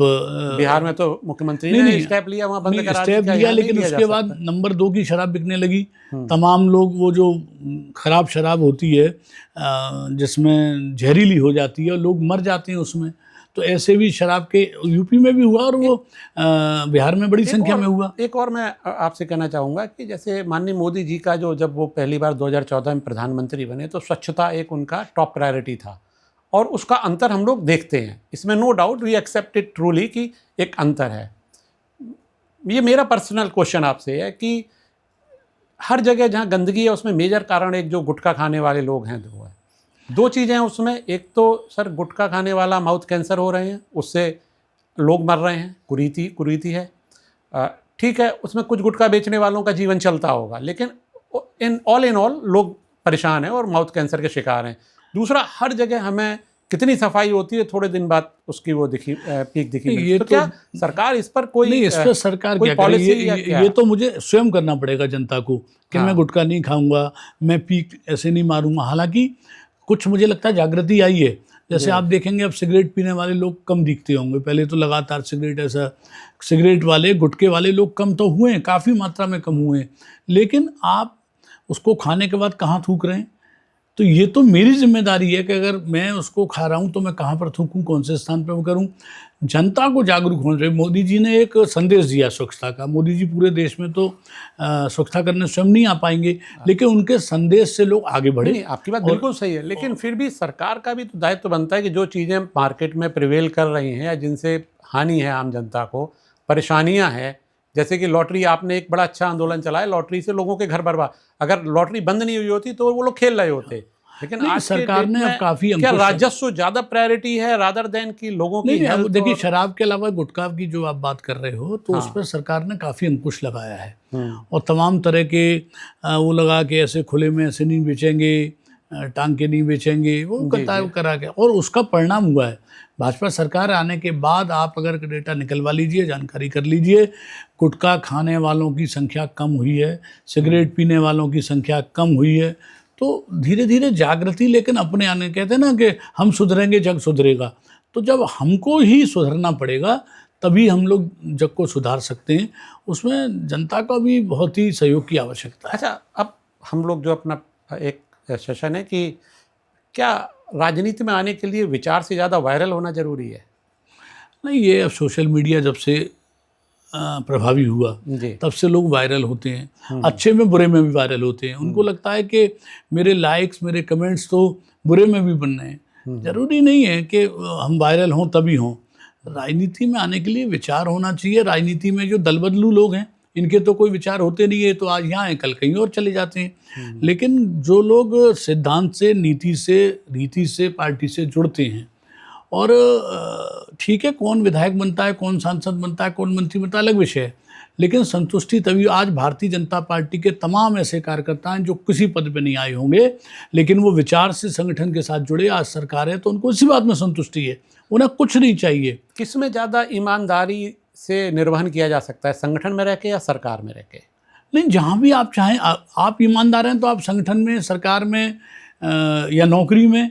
बिहार में तो मुख्यमंत्री ने स्टेप लिया, वहाँ बंद करा दिया, लेकिन उसके बाद नंबर 2 की शराब बिकने लगी। तमाम लोग, वो जो खराब शराब होती है जिसमें जहरीली हो जाती है और लोग मर जाते हैं उसमें, तो ऐसे भी शराब के यूपी में भी हुआ, और वो बिहार में बड़ी संख्या में हुआ। एक और मैं आपसे कहना चाहूँगा कि जैसे माननीय मोदी जी का जब वो पहली बार 2014 में प्रधानमंत्री बने, तो स्वच्छता एक उनका टॉप प्रायोरिटी था, और उसका अंतर हम लोग देखते हैं, इसमें no doubt, we accept it truly कि एक अंतर है। ये मेरा पर्सनल क्वेश्चन आपसे है कि हर जगह जहाँ गंदगी है उसमें मेजर कारण एक जो गुटखा खाने वाले लोग हैं, दो चीज़ें हैं उसमें। एक तो सर गुटखा खाने वाला माउथ कैंसर हो रहे हैं, उससे लोग मर रहे हैं, कुरीति है, ठीक है, उसमें कुछ गुटखा बेचने वालों का जीवन चलता होगा, लेकिन इन ऑल लोग परेशान हैं और माउथ कैंसर के शिकार हैं। दूसरा, हर जगह हमें कितनी सफाई होती है, थोड़े दिन बाद उसकी वो पीक दिखी। ये तो क्या सरकार इस पर कोई नहीं, इस पर सरकार क्या करे, ये तो मुझे स्वयं करना पड़ेगा जनता को कि मैं गुटखा नहीं खाऊंगा, मैं पीक ऐसे नहीं मारूंगा। हालांकि कुछ मुझे लगता है जागृति आई है। जैसे आप देखेंगे अब सिगरेट पीने वाले लोग कम दिखते होंगे, पहले तो लगातार सिगरेट वाले, गुटखे वाले लोग कम तो हुए हैं, काफ़ी मात्रा में कम हुए हैं, लेकिन आप उसको खाने के बाद कहाँ थूक रहे हैं? तो ये तो मेरी जिम्मेदारी है कि अगर मैं उसको खा रहा हूँ तो मैं कहाँ पर थूकूं, कौन से स्थान पर वो करूँ। जनता को जागरूक होना चाहिए। मोदी जी ने एक संदेश दिया स्वच्छता का। मोदी जी पूरे देश में तो स्वच्छता करने स्वयं नहीं आ पाएंगे, लेकिन उनके संदेश से लोग आगे बढ़े। नहीं, आपकी बात बिल्कुल सही है, लेकिन फिर भी सरकार का भी तो दायित्व बनता है कि जो चीज़ें मार्केट में प्रिवेल कर रही हैं या जिनसे हानि है आम जनता को, परेशानियां हैं, जैसे कि लॉटरी, आपने एक बड़ा अच्छा आंदोलन चलाया, लॉटरी से लोगों के घर बर्बाद। अगर लॉटरी बंद नहीं हुई होती तो वो लोग खेल रहे होते। लेकिन आज सरकार ने अब काफी क्या राजस्व ज्यादा प्रायोरिटी है रादर देन की लोगों की हेल्थ? देखिए, शराब के अलावा गुटखा की जो आप बात कर रहे हो तो उस पर सरकार ने काफी अंकुश लगाया है, और तमाम तरह के वो लगा के ऐसे खुले में ऐसे नहीं बेचेंगे, टांग के नहीं बेचेंगे, वो करा के, और उसका परिणाम हुआ है। भाजपा सरकार आने के बाद आप अगर डेटा निकलवा लीजिए, जानकारी कर लीजिए, गुटखा खाने वालों की संख्या कम हुई है, सिगरेट पीने वालों की संख्या कम हुई है। तो धीरे धीरे जागृति, लेकिन अपने आने, कहते हैं ना कि हम सुधरेंगे जग सुधरेगा। तो जब हमको ही सुधरना पड़ेगा तभी हम लोग जग को सुधार सकते हैं। उसमें जनता का भी बहुत ही सहयोग की आवश्यकता है। अच्छा, अब हम लोग जो अपना एक सेशन है कि क्या राजनीति में आने के लिए विचार से ज़्यादा वायरल होना जरूरी है? नहीं, ये अब सोशल मीडिया जब से प्रभावी हुआ तब से लोग वायरल होते हैं, अच्छे में बुरे में भी वायरल होते हैं। उनको लगता है कि मेरे लाइक्स, मेरे कमेंट्स तो बुरे में भी बन रहे हैं। जरूरी नहीं है कि हम वायरल हों तभी हों। राजनीति में आने के लिए विचार होना चाहिए। राजनीति में जो दल बदलू लोग हैं, इनके तो कोई विचार होते नहीं है, तो आज यहाँ हैं, कल कहीं और चले जाते हैं। लेकिन जो लोग सिद्धांत से, नीति से, रीति से, पार्टी से जुड़ते हैं, और ठीक है, कौन विधायक बनता है, कौन सांसद बनता है, कौन मंत्री बनता है, अलग विषय है, लेकिन संतुष्टि तभी। आज भारतीय जनता पार्टी के तमाम ऐसे कार्यकर्ता हैं जो किसी पद पे नहीं आए होंगे, लेकिन वो विचार से संगठन के साथ जुड़े, आज सरकार है तो उनको इसी बात में संतुष्टि है, उन्हें कुछ नहीं चाहिए। किसमें ज़्यादा ईमानदारी से निर्वहन किया जा सकता है, संगठन में रह के या सरकार में रह के? नहीं, जहाँ भी आप चाहें, आप ईमानदार हैं तो आप संगठन में, सरकार में, या नौकरी में,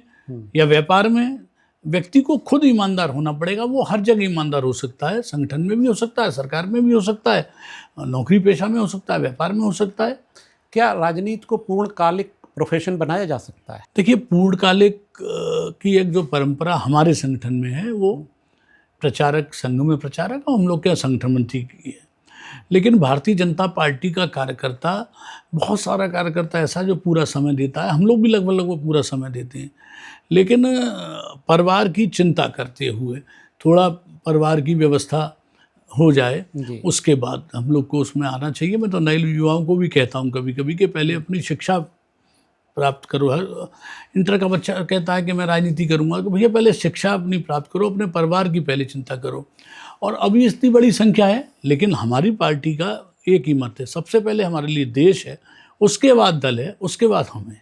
या व्यापार में, व्यक्ति को खुद ईमानदार होना पड़ेगा। वो हर जगह ईमानदार हो सकता है, संगठन में भी हो सकता है, सरकार में भी हो सकता है, नौकरी पेशा में हो सकता है, व्यापार में हो सकता है। क्या राजनीति को पूर्णकालिक प्रोफेशन बनाया जा सकता है? देखिए, पूर्णकालिक की एक जो परंपरा हमारे संगठन में है, वो प्रचारक संघ में प्रचारक, और हम लोग के संगठन मंत्री की है। लेकिन भारतीय जनता पार्टी का कार्यकर्ता, बहुत सारा कार्यकर्ता ऐसा जो पूरा समय देता है, हम लोग भी लगभग पूरा समय देते हैं, लेकिन परिवार की चिंता करते हुए थोड़ा परिवार की व्यवस्था हो जाए, उसके बाद हम लोग को उसमें आना चाहिए। मैं तो नए युवाओं को भी कहता हूँ कभी कभी कि पहले अपनी शिक्षा प्राप्त करो। हर इंटर का बच्चा कहता है कि मैं राजनीति करूँगा, तो भैया पहले शिक्षा अपनी प्राप्त करो, अपने परिवार की पहले चिंता करो। और अभी इतनी बड़ी संख्या है, लेकिन हमारी पार्टी का एक ही मत है, सबसे पहले हमारे लिए देश है, उसके बाद दल है, उसके बाद हम हैं।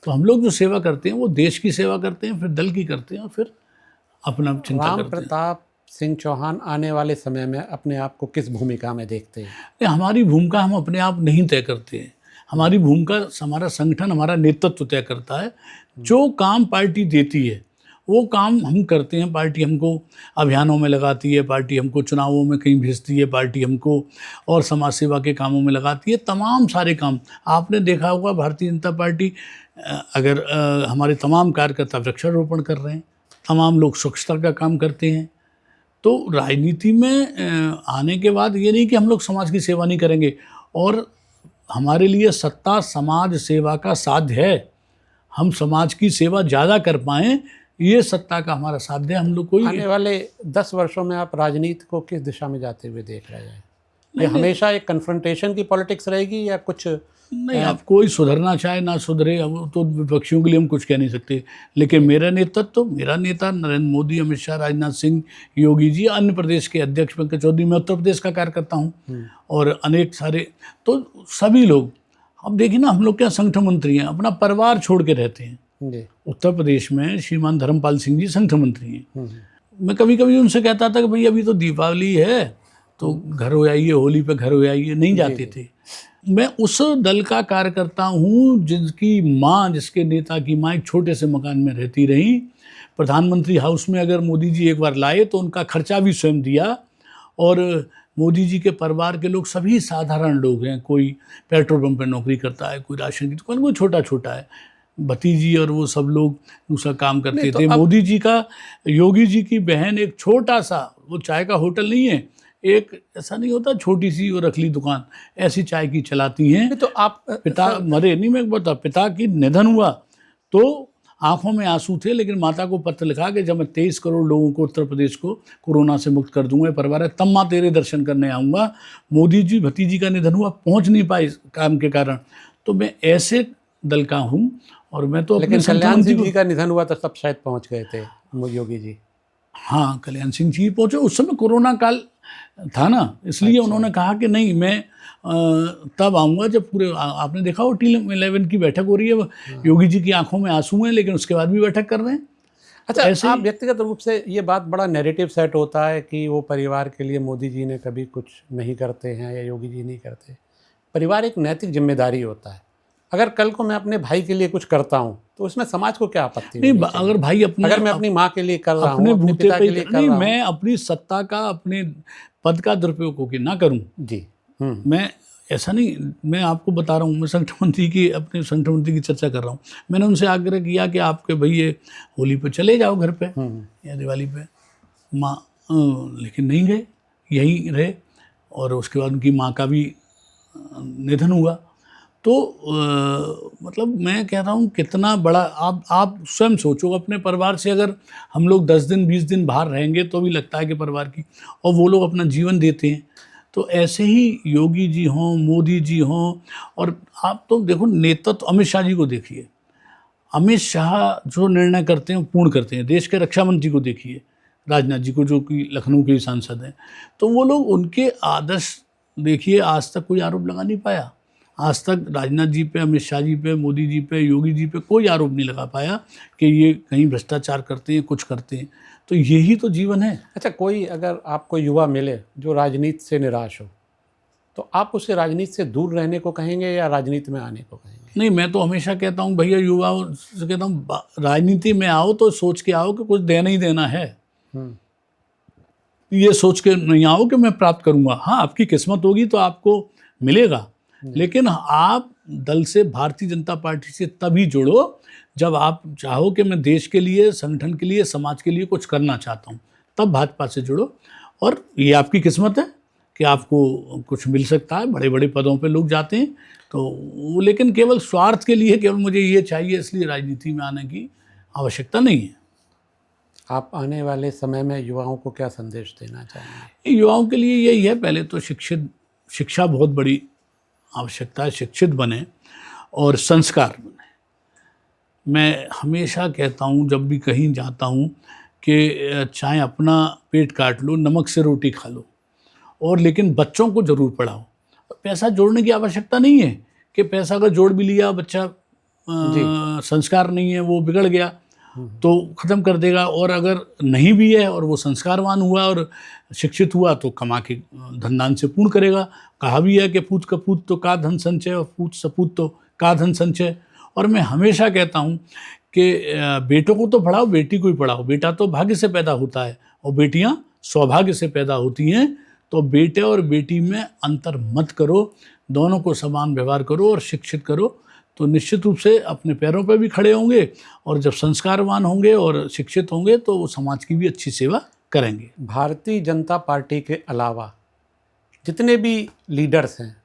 तो हम लोग जो सेवा करते हैं वो देश की सेवा करते हैं, फिर दल की करते हैं, और फिर अपना चिंता करते हैं। राम प्रताप सिंह चौहान आने वाले समय में अपने आप को किस भूमिका में देखते हैं? हमारी भूमिका हम अपने आप नहीं तय करते हैं। हमारी भूमिका हमारा संगठन, हमारा नेतृत्व तय करता है। जो काम पार्टी देती है वो काम हम करते हैं। पार्टी हमको अभियानों में लगाती है, पार्टी हमको चुनावों में कहीं भेजती है, पार्टी हमको और समाज सेवा के कामों में लगाती है। तमाम सारे काम आपने देखा होगा, भारतीय जनता पार्टी अगर हमारे तमाम कार्यकर्ता वृक्षारोपण कर रहे हैं, तमाम लोग स्वच्छता का काम करते हैं। तो राजनीति में आने के बाद ये नहीं कि हम लोग समाज की सेवा नहीं करेंगे, और हमारे लिए सत्ता समाज सेवा का साध्य है। हम समाज की सेवा ज़्यादा कर पाएँ, ये सत्ता का हमारा साध्य है। हम लोग को आने वाले 10 वर्षों में आप राजनीति को किस दिशा में जाते हुए देख रहे हैं? ये हमेशा एक कन्फ्रंटेशन की पॉलिटिक्स रहेगी या कुछ? नहीं, अब कोई सुधरना चाहे ना सुधरे, अब तो विपक्षियों के लिए हम कुछ कह नहीं सकते, लेकिन मेरा नेतृत्व, मेरा नेता नरेंद्र मोदी, अमित शाह, राजनाथ सिंह, योगी जी, अन्य प्रदेश के अध्यक्ष पंकज चौधरी, मैं उत्तर प्रदेश का कार्य करता हूँ, और अनेक सारे, तो सभी लोग, अब देखिए ना, हम लोग क्या संगठन मंत्री हैं, अपना परिवार छोड़ के रहते हैं। जी। उत्तर प्रदेश में श्रीमान धर्मपाल सिंह जी संगठन मंत्री हैं। मैं कभी कभी उनसे कहता था कि भाई अभी तो दीपावली है, तो घर हो आइए, होली पे घर हो आइए, नहीं जाते थे। मैं उस दल का कार्यकर्ता हूँ जिसकी माँ, जिसके नेता की माँ एक छोटे से मकान में रहती रही। प्रधानमंत्री हाउस में अगर मोदी जी एक बार लाए तो उनका खर्चा भी स्वयं दिया, और मोदी जी के परिवार के लोग सभी साधारण लोग हैं, कोई पेट्रोल पंप पे नौकरी करता है, कोई राशन की दुकान, कोई छोटा छोटा है, भतीजी और वो सब लोग दूसरा काम करते थे। मोदी जी का, योगी जी की बहन एक छोटा सा, वो चाय का होटल नहीं है, एक ऐसा नहीं होता, छोटी सी वो रखली दुकान, ऐसी चाय की चलाती हैं। तो आप पिता मरे नहीं, मैं बता, पिता की निधन हुआ तो आंखों में आंसू थे, लेकिन माता को पत्र लिखा कि जब मैं 23 करोड़ लोगों को, उत्तर प्रदेश को कोरोना से मुक्त कर दूंगा, परिवार है, तब माँ तेरे दर्शन करने आऊँगा। मोदी जी भतीजी का निधन हुआ, पहुँच नहीं पाए काम के कारण। तो मैं ऐसे दल का हूँ, और मैं तो लेकिन कल्याण सिंह जी का निधन हुआ तो सब शायद पहुँच गए थे योगी जी। हाँ, कल्याण सिंह जी पहुँचे, उस समय कोरोना काल था ना, इसलिए उन्होंने कहा कि नहीं, मैं तब आऊँगा जब पूरे, आपने देखा वो टीम 11 की बैठक हो रही है, योगी जी की आंखों में आंसू हैं, लेकिन उसके बाद भी बैठक कर रहे हैं। अच्छा, तो आप व्यक्तिगत रूप से ये बात, बड़ा नैरेटिव सेट होता है कि वो परिवार के लिए मोदी जी ने कभी कुछ नहीं करते हैं या योगी जी नहीं करते। परिवार एक नैतिक जिम्मेदारी होता है। अगर कल को मैं अपने भाई के लिए कुछ करता हूँ तो उसमें समाज को क्या आपत्ति नहीं? अगर भाई अपने, अगर मैं अपनी माँ के लिए कर रहा अपने हूँ, अपने पिता के लिए कर रहा हूँ, मैं अपनी सत्ता का, अपने पद का दुरुपयोग ना करूँ जी। मैं ऐसा नहीं, मैं आपको बता रहा हूँ, मैं संगठन मंत्री की, अपने संगठन मंत्री की चर्चा कर रहा हूँ। मैंने उनसे आग्रह किया कि आपके भैया होली पे चले जाओ घर पे या दिवाली पे, माँ, लेकिन नहीं गए, यहीं रहे, और उसके बाद उनकी माँ का भी निधन हुआ। तो मतलब मैं कह रहा हूँ कितना बड़ा, आप स्वयं सोचो, अपने परिवार से अगर हम लोग 10 दिन 20 दिन बाहर रहेंगे तो भी लगता है कि परिवार की, और वो लोग अपना जीवन देते हैं। तो ऐसे ही योगी जी हों, मोदी जी हों, और आप तो देखो नेतृत्व, अमित शाह जी को देखिए, अमित शाह जो निर्णय करते हैं पूर्ण करते हैं। देश के रक्षा मंत्री को देखिए, राजनाथ जी को, जो कि लखनऊ के सांसद हैं, तो वो लोग, उनके आदर्श देखिए, आज तक कोई आरोप लगा नहीं पाया। आज तक राजनाथ जी पे, अमित शाह जी पे, मोदी जी पे, योगी जी पे कोई आरोप नहीं लगा पाया कि ये कहीं भ्रष्टाचार करते हैं, कुछ करते हैं। तो यही तो जीवन है। अच्छा, कोई अगर आपको युवा मिले जो राजनीति से निराश हो, तो आप उसे राजनीति से दूर रहने को कहेंगे या राजनीति में आने को कहेंगे? नहीं, मैं तो हमेशा कहता हूँ भैया, युवाओं से कहता हूँ, राजनीति में आओ तो सोच के आओ कि कुछ देना ही देना है। ये सोच के नहीं आओ कि मैं प्राप्त करूँगा। हाँ, आपकी किस्मत होगी तो आपको मिलेगा, लेकिन आप दल से, भारतीय जनता पार्टी से तभी जुड़ो जब आप चाहो कि मैं देश के लिए, संगठन के लिए, समाज के लिए कुछ करना चाहता हूँ, तब भाजपा से जुड़ो। और ये आपकी किस्मत है कि आपको कुछ मिल सकता है, बड़े बड़े पदों पे लोग जाते हैं, तो लेकिन केवल स्वार्थ के लिए, केवल मुझे ये चाहिए इसलिए राजनीति में आने की आवश्यकता नहीं है। आप आने वाले समय में युवाओं को क्या संदेश देना चाहेंगे? युवाओं के लिए यही है, पहले तो शिक्षा बहुत बड़ी आवश्यकता है, शिक्षित बने और संस्कार बने। मैं हमेशा कहता हूँ, जब भी कहीं जाता हूँ, कि चाहे अपना पेट काट लो, नमक से रोटी खा लो, और लेकिन बच्चों को ज़रूर पढ़ाओ। पैसा जोड़ने की आवश्यकता नहीं है कि पैसा अगर जोड़ भी लिया, बच्चा संस्कार नहीं है, वो बिगड़ गया तो ख़त्म कर देगा, और अगर नहीं भी है और वो संस्कारवान हुआ और शिक्षित हुआ तो कमा के धनदान से पूर्ण करेगा। कहा भी है कि पूत कपूत तो का धन संचय, और पूत सपूत तो का धन संचय। और मैं हमेशा कहता हूँ कि बेटों को तो पढ़ाओ, बेटी को ही पढ़ाओ। बेटा तो भाग्य से पैदा होता है और बेटियाँ सौभाग्य से पैदा होती हैं। तो बेटे और बेटी में अंतर मत करो, दोनों को समान व्यवहार करो और शिक्षित करो, तो निश्चित रूप से अपने पैरों पर भी खड़े होंगे, और जब संस्कारवान होंगे और शिक्षित होंगे तो वो समाज की भी अच्छी सेवा करेंगे। भारतीय जनता पार्टी के अलावा जितने भी लीडर्स हैं,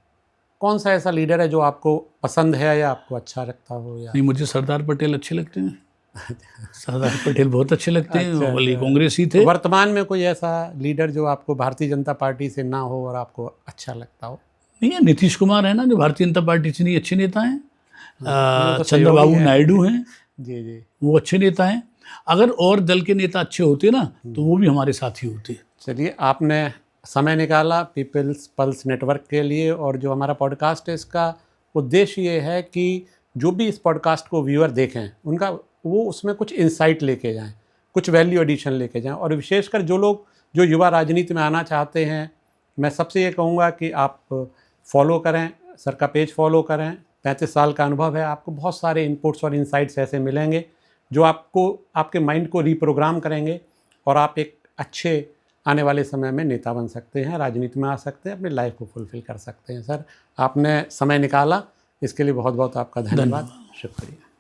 कौन सा ऐसा लीडर है जो आपको पसंद है या आपको अच्छा लगता हो? या नहीं, मुझे सरदार पटेल अच्छे लगते हैं। सरदार पटेल बहुत अच्छे लगते हैं, अच्छा, वो वाली कांग्रेसी थे। वर्तमान में कोई ऐसा लीडर जो आपको भारतीय जनता पार्टी से ना हो और आपको अच्छा लगता हो? नहीं है, नीतीश कुमार है ना, जो भारतीय जनता पार्टी से नहीं, अच्छे नेता हैं। वो तो चंद्रबाबू सहयोगी है। नायडू हैं, जी जी। वो अच्छे नेता हैं। अगर और दल के नेता अच्छे होते ना तो वो भी हमारे साथी होते। चलिए, आपने समय निकाला पीपल्स पल्स नेटवर्क के लिए, और जो हमारा पॉडकास्ट है इसका उद्देश्य ये है कि जो भी इस पॉडकास्ट को व्यूअर देखें उनका वो उसमें कुछ इंसाइट लेके जाएं, कुछ वैल्यू एडिशन लेके जाएं, और विशेषकर जो लोग जो युवा राजनीति में आना चाहते हैं, मैं सबसे ये कहूँगा कि आप फॉलो करें, सर का पेज फॉलो करें। 35 साल का अनुभव है, आपको बहुत सारे इनपुट्स और इंसाइट्स ऐसे मिलेंगे जो आपको आपके माइंड को रीप्रोग्राम करेंगे, और आप एक अच्छे आने वाले समय में नेता बन सकते हैं, राजनीति में आ सकते हैं, अपनी लाइफ को फुलफिल कर सकते हैं। सर, आपने समय निकाला, इसके लिए बहुत बहुत आपका धन्यवाद, शुक्रिया।